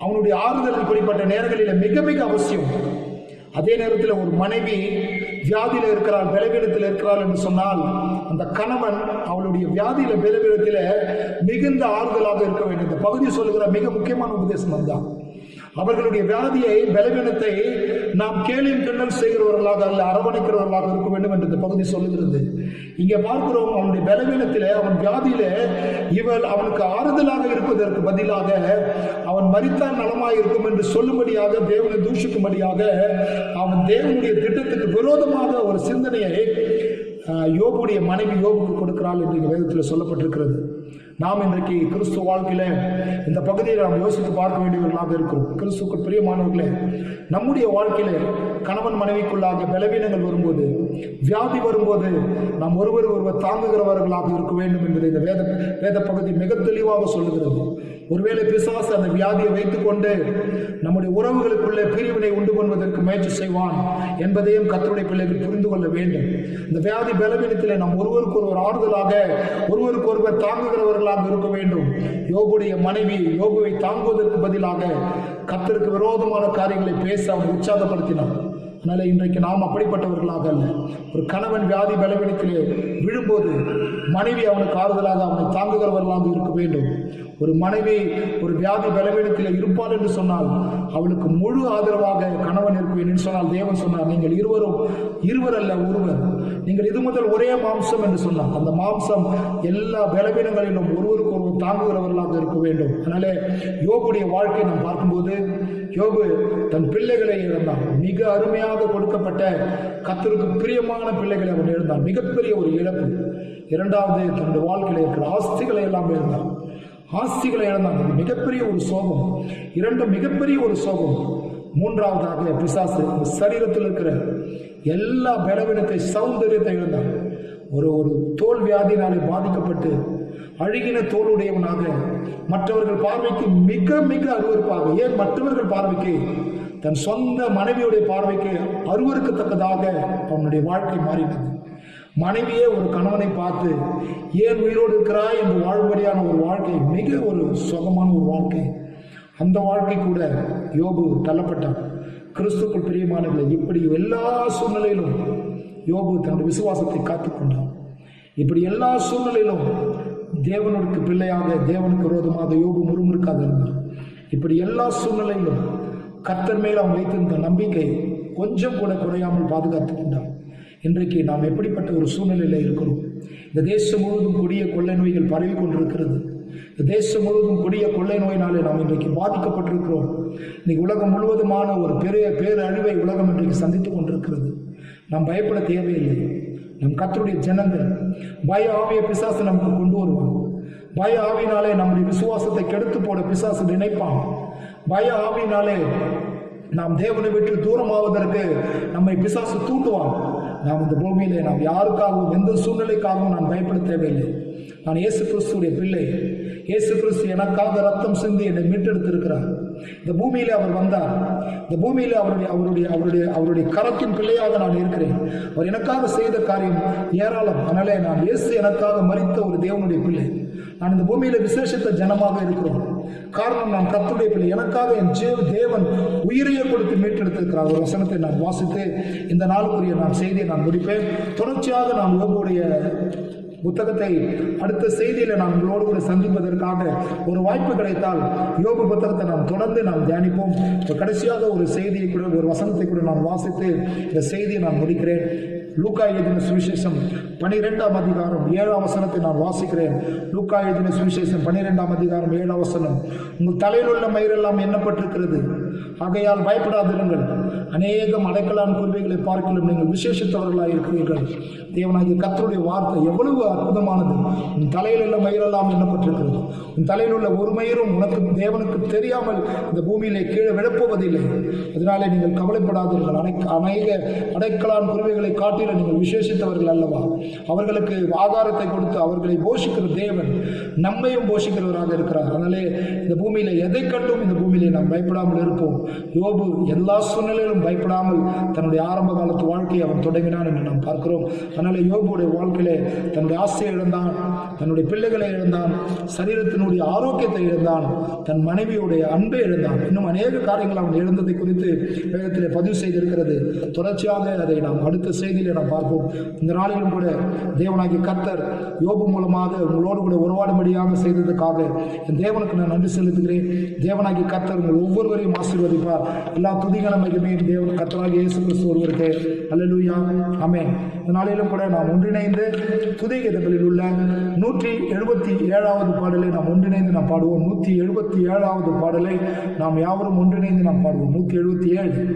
அவனுடைய ஆறுதல் இப்படிப்பட்ட நேரங்களில் மிக மிக அவசியம். அதே நேரத்தில் ஒரு மனைவி வியாதியில் இருக்கிறாள், பலவீனத்தில் இருக்கிறாள் என்று சொன்னால் அந்த கணவன் அவளுடைய வியாதியில பலவீனத்தில் மிகுந்த ஆறுதலாக இருக்க வேண்டும். இந்த பகுதி சொல்லுகிற மிக முக்கியமான உபதேசம் தான். அவர்களுடைய வியாதியை, பலவீனத்தை நாம் கேலியும் கிண்டல் செய்கிறவர்களாக அல்ல, அரவணைக்கிறவர்களாக இருக்க வேண்டும் என்று இந்த பகுதி சொல்லுகிறது. இங்கே பார்க்கிறோம், அவனுடைய பலவீனத்திலே, அவன் வியாதியிலே இவள் அவனுக்கு ஆறுதலாக இருப்பதற்கு பதிலாக அவன் மரித்தால் நலமாய் இருக்கும் என்று சொல்லும்படியாக, தேவனை தூஷிக்கும்படியாக அவன் தேவனுடைய திட்டத்துக்கு விரோதமாக ஒரு சிந்தனையை யோபுடைய மனைவி யோபுக்கு கொடுக்கிறாள் என்று வேதத்தில் சொல்லப்பட்டிருக்கிறது. நாம் இன்றைக்கு கிறிஸ்துவ வாழ்க்கையில இந்த பகுதியை நாம் யோசித்து பார்க்க வேண்டியவர்களாக இருக்கிறோம். கிறிஸ்துவுக்கு பிரியமானவர்களே, நம்முடைய வாழ்க்கையில கணவன் மனைவிக்குள்ளாக பலவீனங்கள் வரும்போது, வியாதி வரும்போது நாம் ஒருவர் தாங்குகிறவர்களாக இருக்க வேண்டும் என்பதை இந்த வேத பகுதி மிக தெளிவாக சொல்லுகிறது. ஒருவேளை பிசாசு அந்த வியாதியை வைத்துக் கொண்டு நம்முடைய உறவுகளுக்குள்ளே பிரிவினை உண்டு பண்ணுவதற்கு முயற்சி செய்வான் என்பதையும் கர்த்தருடைய பிள்ளைகள் புரிந்து கொள்ள வேண்டும். இந்த வியாதி பலவீனத்திலே நாம் ஒருவருக்கு ஒருவர் ஆறுதலாக, ஒருவருக்கு ஒருவர் தாங்குகிறவர்களாக இருக்க வேண்டும். யோபுடைய மனைவி யோபுவை தாங்குவதற்கு பதிலாக கர்த்தருக்கு விரோதமான காரியங்களை பேச அவனை உற்சாகப்படுத்தினார். அதனால இன்றைக்கு நாம் அப்படிப்பட்டவர்களாக அல்ல. ஒரு கணவன் வியாதி பலவீனத்திலே விழும்போது மனைவி அவனுக்கு ஆறுதலாக, அவனை தாங்குகிறவர்களாக இருக்க வேண்டும். ஒரு மனைவி ஒரு வியாதி பலவீனத்தில் இருப்பாள் என்று சொன்னால் அவளுக்கு முழு ஆதரவாக கணவன் இருப்பேன் என்று சொன்னால், தேவன் சொன்னார், நீங்கள் இருவர் அல்ல ஒருவர், நீங்கள் இது முதல் ஒரே மாம்சம் என்று சொன்னார். அந்த மாம்சம் எல்லா பலவீனங்களிலும் ஒருவருக்கு ஒருவர் தாங்குகிறவர்களாக இருக்க வேண்டும். அதனாலே யோபுடைய வாழ்க்கை நாம் பார்க்கும்போது, யோபு தன் பிள்ளைகளை இழந்தான். மிக அருமையாக கொடுக்கப்பட்ட கர்த்தருக்கு பிரியமான பிள்ளைகளை அவன் இழந்தான். மிகப்பெரிய ஒரு இழப்பு. இரண்டாவது, தன்னுடைய வாழ்க்கையில் இருக்கிற ஆஸ்திகளை எல்லாம் இழந்தான். ஆஸ்திகளை இழந்தான். மிகப்பெரிய ஒரு சோகம். இரண்டும் மிகப்பெரிய ஒரு சோகம். மூன்றாவதாக பிசாசு சரீரத்தில் இருக்கிற எல்லா பலவீனத்தை, சௌந்தரியத்தை இழந்தான். ஒரு தோல் வியாதினாலே பாதிக்கப்பட்டு அழுகின தோளுடையவனாக, மற்றவர்கள் பார்வைக்கு மிக மிக அருவருப்பாக, ஏன் மற்றவர்கள் பார்வைக்கு, தன் சொந்த மனைவியுடைய பார்வைக்கு அருவருக்கத்தக்கதாக அவனுடைய வாழ்க்கை மாறினது. மனைவியே ஒரு கணவனை பார்த்து ஏன் உயிரோடு இருக்கிறாய் என்று வாழும்படியான ஒரு வாழ்க்கை, மிக ஒரு சுகமான ஒரு வாழ்க்கை. அந்த வாழ்க்கை கூட யோபு தள்ளப்பட்டான். கிறிஸ்துக்குள் பிரியமானவர்களே, இப்படி எல்லா சூழ்நிலையிலும் யோபு தன்னுடைய விசுவாசத்தை காத்துக்கொண்டான். இப்படி எல்லா சூழ்நிலையிலும் தேவனுக்கு பிள்ளையாக, தேவனுக்கு விரோதமாக யோபு முறுமுறுக்காத இருந்தான். இப்படி எல்லா சூழ்நிலையிலும் கர்த்தர் மேல் அவன் வைத்திருந்த நம்பிக்கை கொஞ்சம் கூட குறையாமல் பாதுகாத்துக் கொண்டான். இன்றைக்கு நாம் எப்படிப்பட்ட ஒரு சூழ்நிலையில் இருக்கிறோம்? இந்த தேசம் முழுவதும் கொடிய கொள்ளை நோய்கள் பரவி கொண்டிருக்கிறது. இந்த தேசம் முழுவதும் கொடிய கொள்ளை நோயினாலே நாம் இன்றைக்கு பாதிக்கப்பட்டிருக்கிறோம். இன்னைக்கு உலகம் முழுவதுமான ஒரு பெரிய பேரழிவை உலகம் இன்றைக்கு சந்தித்துக் கொண்டிருக்கிறது. நாம் பயப்பட தேவையில்லை. நம் கர்த்தருடைய ஜனங்கள் பய ஆவிய பிசாசு நமக்கு கொண்டு வருவான். பய ஆவியினாலே நம்முடைய விசுவாசத்தை கெடுத்து போட பிசாசு நினைப்பான். பய ஆவியினாலே நாம் தேவனை விட்டு தூரமாவதற்கு நம்மை பிசாசு தூண்டுவான். நாம் இந்த பூமியிலே நாம் யாருக்காகவும் எந்த சூழ்நிலைக்காகவும் நான் பயப்பட தேவையில்லை. நான் இயேசு கிறிஸ்துடைய பிள்ளை. இயேசு கிறிஸ்து எனக்காக ரத்தம் சிந்தி என்னை மீட்டெடுத்திருக்கிறார். இந்த பூமியிலே அவர் வந்தார். இந்த பூமியிலே அவருடைய கரத்தின் பிள்ளையாக நான் இருக்கிறேன். அவர் எனக்காக செய்த காரியம் ஏராளம். அதனாலே நான் இயேசு எனக்காக மரித்த ஒரு தேவனுடைய பிள்ளை. நான் இந்த பூமியில விசேஷத்த ஜனமாக இருக்கிறோம். காரணம், நான் கர்த்தருடைய பிள்ளை. எனக்காக என் தேவன் உயிரையே கொடுத்து மீட்டெடுத்திருக்கிறார். ஒரு வசனத்தை நான் வாசித்து இந்த நாளுக்குரிய நான் செய்தியை நான் முடிப்பேன். தொடர்ச்சியாக நான் யோபுடைய புத்தகத்தை அடுத்த செய்தியில நான் உங்களோடு கூட சந்திப்பதற்காக ஒரு வாய்ப்பு கிடைத்தால் யோபு புத்தகத்தை நாம் தொடர்ந்து நாம் தியானிப்போம். கடைசியாக ஒரு செய்தியை கூட, ஒரு வசனத்தை கூட நான் வாசித்து இந்த செய்தியை நான் முடிக்கிறேன். லூக்கா எழுதின சுவிசேஷம் 12ஆம் அதிகாரம் 7ஆம் வசனத்தை நான் வாசிக்கிறேன். லூக்கா எழுதின சுவிசேஷம் 12ஆம் அதிகாரம் 7ஆம் வசனம். உங்கள் தலையில் உள்ள மயிரெல்லாம் எண்ணப்பட்டிருக்கிறது, ஆகையால் பயப்படாதிருங்கள். அநேகம் அடைக்கலான் குருவிகளை பார்க்கலும் நீங்கள் விசேஷித்தவர்களாக இருக்கிறீர்கள். தேவனாகிய கர்த்தருடைய வார்த்தை எவ்வளவு அற்புதமானது. உன் தலையில் உள்ள மயிரெல்லாம் எண்ணப்பட்டிருக்கிறது. உன் தலையில் உள்ள ஒரு மயிரும் உனக்கு தேவனுக்கு தெரியாமல் இந்த பூமியிலே கீழே விழப்போவதில்லை. அதனாலே நீங்கள் கவலைப்படாதீர்கள். அநேக அடைக்கலான் குருவிகளை காட்டில நீங்கள் விசேஷித்தவர்கள் அல்லவா? அவர்களுக்கு ஆகாரத்தை கொடுத்து அவர்களை போஷிக்கிற தேவன் நம்மையும் போஷிக்கிறவராக இருக்கிறார். அதனாலே இந்த பூமியில எதை கண்டும் இந்த பூமியிலே நாம் பயப்படாமல் இருப்போம். யோபு எல்லா சூழ்நிலையிலும் பயப்படாமல் தன்னுடைய ஆரம்ப காலத்து வாழ்க்கையை அவன் தொடங்கினான் என்று நாம் பார்க்கிறோம். அதனால யோபுடைய வாழ்க்கையிலே தன்னுடைய ஆசையை இழந்தான், தன்னுடைய பிள்ளைகளை இழந்தான், சரீரத்தினுடைய ஆரோக்கியத்தை இழந்தான், தன் மனைவியுடைய அன்பை இழந்தான். இன்னும் அநேக காரியங்கள் அவன் இழந்ததை குறித்து வேதத்திலே பதிவு செய்திருக்கிறது. தொடர்ச்சியாக அதை நாம் அடுத்த செய்தியிலே நாம் பார்ப்போம். இந்த நாளிலும் கூட தேவனாகிய கர்த்தர் யோபு மூலமாக உங்களோடு கூட உறவாடும்படியாக செய்ததுக்காக என் தேவனுக்கு நான் நன்றி செலுத்துகிறேன். தேவனாகிய கர்த்தர் உங்கள் ஒவ்வொருவரையும் ஆசீர்வதிப்பார். எல்லா துதிகன மகிமையும் தேவன் கர்த்தராகிய இயேசு கிறிஸ்து ஒருவருக்கு. அல்லேலூயா, ஆமென். இந்த நாளிலும் கூட நாம் ஒன்றிணைந்து துதிகீதங்களில் உள்ள 177வது பாடலை நாம் ஒன்றிணைந்து நாம் பாடுவோம். 177வது பாடலை நாம் யாவரும் ஒன்றிணைந்து நாம் பாடுவோம். 177.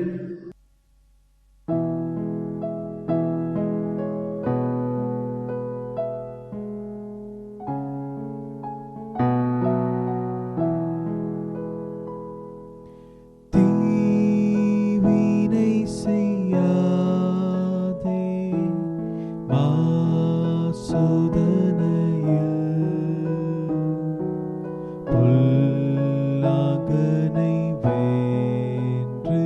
பொல்லாங்கனை வென்று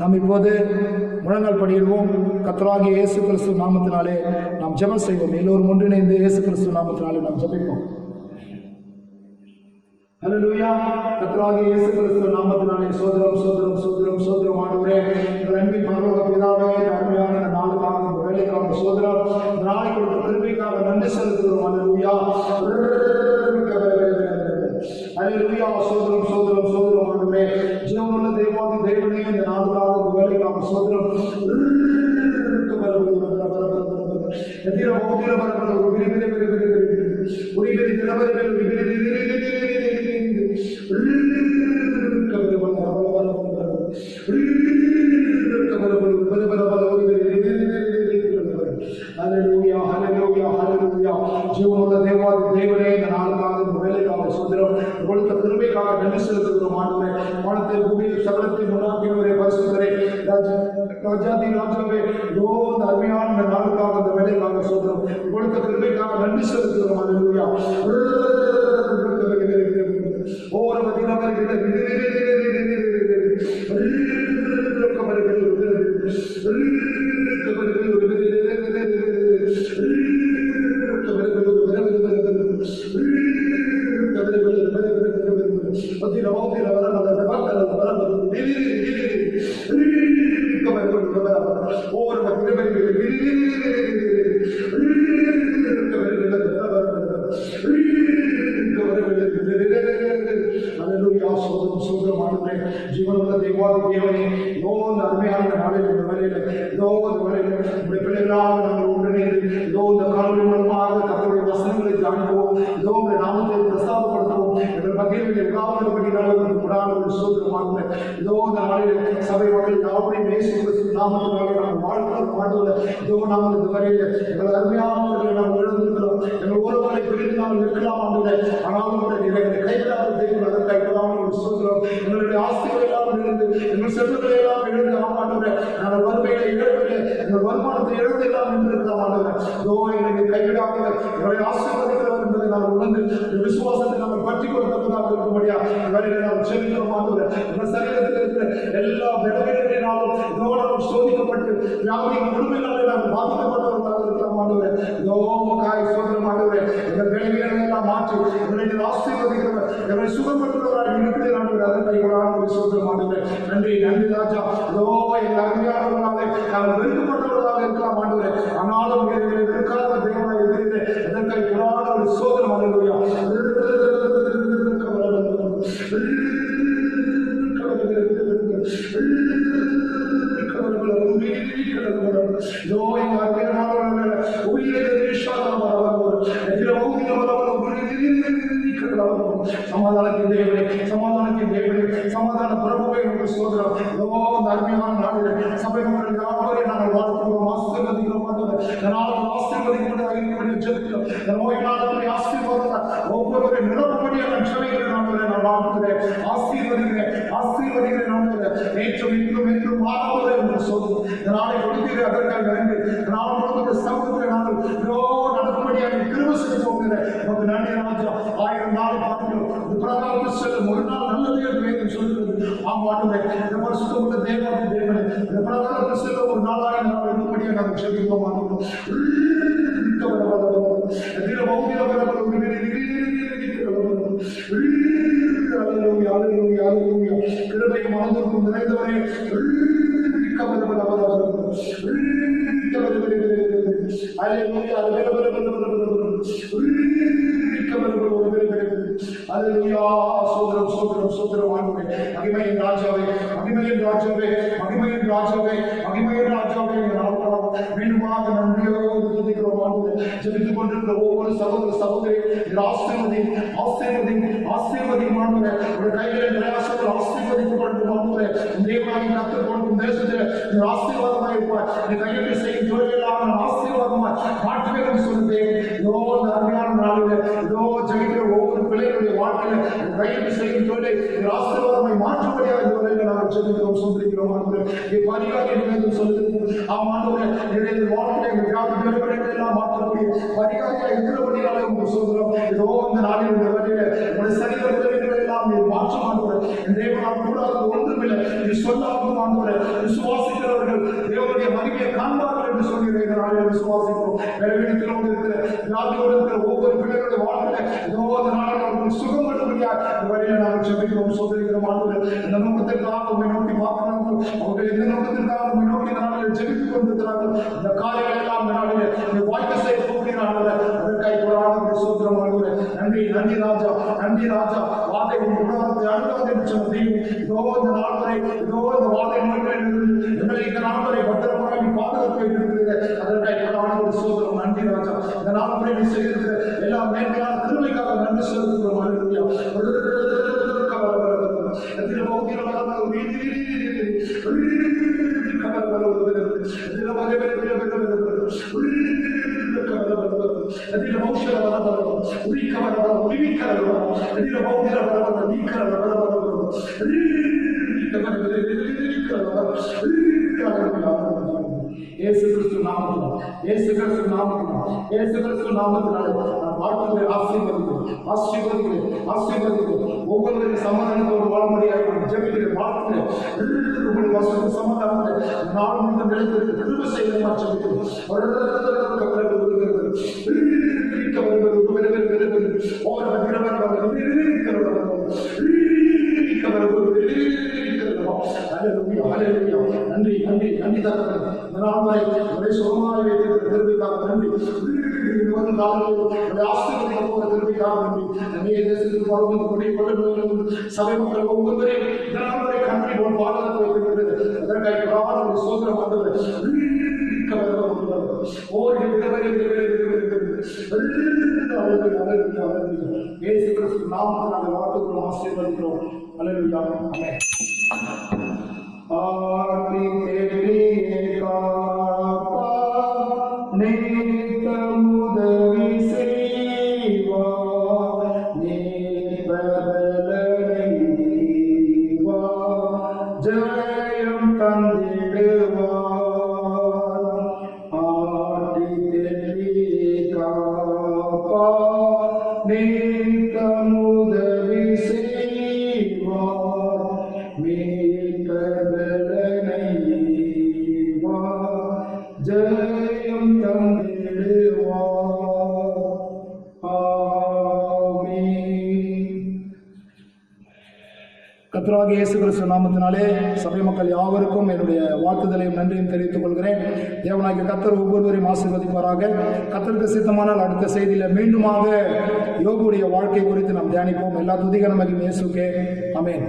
நாம் இப்போது முழங்கால் படியிடுவோம். கர்த்தராகிய இயேசு கிறிஸ்து நாமத்தினாலே நாம் ஜெபம் செய்வோம். எல்லோரும் ஒன்றிணைந்து இயேசு கிறிஸ்து நாமத்தினாலே நாம் ஜெபிப்போம். ஹல்லேலூயா. கர்த்தராகிய இயேசு கிறிஸ்து நாமத்தினாலே சோதரம் சோதரம் சோதரம் சோதரம் ஆண்டவரே, எங்கள் அன்பின் பரலோக பிதாவே, அருமையான இந்த நாளுக்காக இந்த வேலைக்காக சோதரம், இந்த நாளை கொடுத்த கிருபைக்காக நன்றி செலுத்துகிறோம். ஹல்லேலூயா. ஹல்லேலூயா. சோதரம் சோதரம் சோதரம் ஆண்டவரே, ஜீவனுள்ள தேவாதி தேவனே, இந்த நாளுக்காக இந்த வேலைக்காக சோதரம் ஜீவனுள்ள தேவாதி தேவனே, இந்த நாளுக்காக இந்த வேலைக்காக சோதரம் கொடுத்த கிருபைக்காக நன்றி செலுத்துகிறோம். ஆண்டவரே, வானத்தை பூமியில் சகலத்தையும் உண்டாக்கினவரே, பரிசுத்தரே, ராஜாதி ராஜாவே, இந்த அருமையான இந்த நாளுக்காக இந்த வேலைக்காக சோதரம் கொடுத்த கிருபைக்காக நன்றி செலுத்துகிறோம். ஹல்லேலூயா. ஒவ்வொரு ஜீவனுள்ள தேவாதி தேவனே, இந்த அருமையான நாளில் இந்த வேலையில உடைய பிள்ளைகளாக நாங்கள் ஒன்றிணைந்து இந்த காணொலி மூலமாக தங்களுடைய வசனங்களை தியானிப்போம். உடைய நாமத்தை பிரஸ்தாபப்படுத்துவோம். எங்கள் மத்தியில் உடான சோதரமாக இந்த நாளில் சபை மக்கள் யாவரையும் இயேசு நாமத்தினாலே நாங்கள் வாழ்க்கை நாங்கள் இந்த வரையில் எங்கள் அருமையானவர்களை நாங்கள் எழுந்திருக்கிறோம். எங்கள் ஒருவரை பிரிந்து நாங்கள் இருக்கலாம் ஆண்டுகளை, ஆனாலும் எங்களை கைவிடாத தெய்வம் அதற்காக சோதரம். எங்களுடைய ஆஸ்திகளை எல்லாம் இழந்து, எங்கள் செல்வங்களை எல்லாம் இழந்து ஆமாண்டவரை நாங்கள் வறுமையை இழப்பில்லை, எங்கள் வருமானத்தை இழந்து எல்லாம் நின்றிருக்கலாம் ஆண்டவரை. எங்களை கைவிடாதவர், எங்களை ஆசீர்வதிக்கிறவர் என்பதை நாங்கள் உணர்ந்து விசுவாசத்தை நாங்கள் பற்றி கொடுத்ததாக இருக்கும்படியா வரையில நாம் செல்கிறோம் ஆண்டவரை. எங்கள் சரீரத்தில் இருக்கிற எல்லா விலகினாலும் நாம் சோதிக்கப்பட்டு வியாதி முழுமையினாலே நாங்கள் பாதிக்கப்பட்டவர்களாக இருக்கலாம் ஆண்டவரை. காய் சோதரம் ஆண்டவரை, எங்கள் விலகிகளை எல்லாம் மாற்றி எங்களை ஆசீர்வதிக்கிறவர், எங்களை சுகப்பட்டுள்ளவராக இருக்கிறேன் ஆண்டவரை. அதன் கைகளான சோதரம் ஆண்டவரை. நன்றி நன்றி ராஜா. எங்கள் அருமையானவர்களாக நாங்கள் வெறுக்கப்பட்டவர்களாக இருக்கலாம் ஆண்டவரை, ஆனாலும் எங்களை வெறுக்காத தெய்வமாக இருக்கிறேன். அதன் கைகளான ஒரு சோதரம் ஆண்டவரையா. சமாதானத்தின் தேவனே, சமாதானத்தின் தேவனே, சமாதான பிரபுவை உங்கள் சோதரம். இந்த அருமையான நாளில் சபை மக்கள் யாவரையும் நாங்கள் வாழ்த்துகிறோம், ஆசீர்வதிக்கிறோம். ஆசீர்வதிக்கப்பட்ட ஜெபிக்கிறோம். இந்த நோயினாலே ஆசீர்வாதம் ஒவ்வொருவரை நிரப்படியாக சபைகளை நான் வாழ்த்துகிறேன், ஆசீர்வதிக்கிறேன், ஆசீர்வதிக்கிறேன். நேற்றும் இன்றும் என்றும் மாறாதவரை உங்கள் சோதரம். இந்த நாளை கொடுக்கிறேன், அதற்காக நன்றி. நாள் முழுவதும் சமூகத்தில் நாங்கள் நடக்கும்படியாக திரும்ப செய்து போகிறேன். நமக்கு நன்றி ராஜா. 1000 நாள் பார்க்கிறோம், பிரகாரத்தில் செல்லும் ஒரு நாள் நல்லது என்று சொல்லுகிறது. ஆமாண்டுமே இந்த பரிசுத்தமுள்ள தேவாதி தேவனே, இந்த பிரகாரத்தில் செல்ல ஒரு நாளாக நாம் இருக்கும்படியாக நாங்கள் செபிக்கிறோம். கிருபை மனதிற்கும் நிறைந்தவரே, மகிமையின் ராஜாவே, மகிமையின் ராஜாவே, மகிமையின் ராஜாவே, மகிமையின் ராஜாவே, மீண்டுமாக நன்றியோடு துதிக்கிறோம். ஜெபித்துக் கொண்டிருக்கிற ஒவ்வொரு சகோதர சகோதரி ஆசீர்வதி, ஆசீர்வதி, ஆசீர்வதி மாண்டுகிறேன். ஒரு கைகளில் பிரயாசங்கள் ஆசீர்வதித்துக் கொண்டு மாண்டுகிறேன். தேவனாகி கற்றுக் கொடுக்கும் தேசத்தில் ஆசீர்வாதமாக இருப்பார். இந்த கையில் செய்யும் தொழிலாக ஆசீர்வாதமாக மாற்றுவேன் சொல்லுதேன். அருமையான நாளில் ஜெயிக்கிற ஒவ்வொரு பிள்ளைகளுடைய வாழ்க்கையில் கையில் செய்யும் தொழிலை ஆசீர்வாதமாய் மாற்றும்படியாக இந்த வரையில் நாங்கள் செல்கிறோம், சொல்லிக்கிறோம். பரிகாரம் சொல்லுகிறது. ஆமாண்டவரே, என்னுடைய வாழ்க்கையை எல்லாம் மாற்றக்கூடிய பரிகாரியாக இருக்கிறபடியாலே உங்களுக்கு சொல்கிறோம். இந்த நாளில் இந்த வரையில் உங்களுடைய சரீர எல்லாம் நீ மாற்றம் ஆண்டவரே. என் தேவனால் கூடாதது ஒன்றுமில்லை. நீ சொல்லாகும் ஆண்டவரே. விசுவாசிக்கிறவர்கள் தேவனுடைய மகிமையை காண்பார்கள் என்று சொல்கிறேன். விசுவாசிக்கிறோம். பலவீனத்திலோடு இருக்கிற வியாதியோடு இருக்கிற ஒவ்வொரு பிள்ளைகளுடைய வாழ்க்கையில ஏதோ ஒரு நாளில் அவர்கள் சுகம் பெறும்படியாக இந்த வழியில நாங்கள் ஜெபிக்கிறோம், சொல்லிக்கிறோம் ஆண்டவரே. இந்த நோக்கத்திற்காக உண்மை நோக்கி பார்க்கிறார்கள். அவர்கள் எந்த நோக்கத்திற்காக உண்மை நோக்கி இந்த நாளில் ஜெபித்துக் கொண்டிருக்கிறார்கள். இந்த காரியங்கள் எல்லாம் இந்த நாளில் நீ வாய்க்க செய்ய போகிறார்கள். அதற்காக போராடும் சோதரம் ஆண்டவரே. நன்றி நன்றி ராஜா, நன்றி ராஜா. வாதை உணவத்தை அழுகாது என்று சொன்ன தெய்வம் இதோ இந்த நாள் வரை இதோ இந்த வாதை நோய்களிலிருந்து எங்களை இந்த நாள் வரை பத்திரமாக நீ பாதுகாப்பு வைத்திருக்கிறது. அதற்காக போராடும் சோதரம் நன்றி ராஜா. இந்த நாள் வரை நீ செய்திருக்கிற எல்லா மேன்மையான திருமைக்காக நன்றி செலுத்துகிறோம். அல்லேலூயா. இயேசு கிறிஸ்து நாமத்தினால், இயேசு கிறிஸ்து நாமத்தினால், இயேசு கிறிஸ்து நாமத்தினால் நான் வாழ்த்துக்களை ஆசீர்வதிக்கிறேன். ஒவ்வொருவரையும் சமாதானத்தோடு வாழமுடியாக ஜெபிக்கிறேன், வாழ்த்துக்கிறேன். சமாதானத்தை நாள் முழுக்க நிலைத்திருக்கு கிருபை செய்ய ஜெபிக்கிறேன். நன்றி நன்றி நன்றி தகவல். இந்த நாள் வரை ஒரே சுகமாக வைத்திருக்கிற திருவிழாக நன்றி. வரும் காலங்களில் ஆசிரியர் போகிற திருவிழாக நன்றி. நிறைய தேசத்தில் பழகும் கொடி கொள்ளும் சபை மக்கள் ஒவ்வொருவரையும் இந்த நாள் வரை கண்டி போல் பாதுகாத்து வைத்திருக்கிறது. அதற்காக சோதனம் வந்தது இயேசு கிறிஸ்து நாமத்தில் நாங்கள் வாழ்த்துக்கிறோம், ஆசீர்வதிக்கிறோம். அல்லேலூயா. ஆமென். ஜெயம் தந்திடுவார். ஆட்டி தெளி காப்பா நீத்தம் உதவி செய்வார். மீட்பதனை ஜெயம் தந்திடுவார். ஆமென். கர்த்தராகிய இயேசு கிறிஸ்து நாமத்தினாலே சபை மக்கள் யாவருக்கும் என்னுடைய வாழ்த்துதலையும் நன்றியும் தெரிவித்துக் கொள்கிறேன். தேவனாகிய கர்த்தர் ஒவ்வொருவரையும் ஆசீர்வதிப்பாராக. கர்த்தருக்கு சித்தமானால் அடுத்த செய்தியில மீண்டுமாக யோபுடைய வாழ்க்கை குறித்து நாம் தியானிப்போம். எல்லா துதிகன மகிமை இயேசுக்கே. ஆமென்.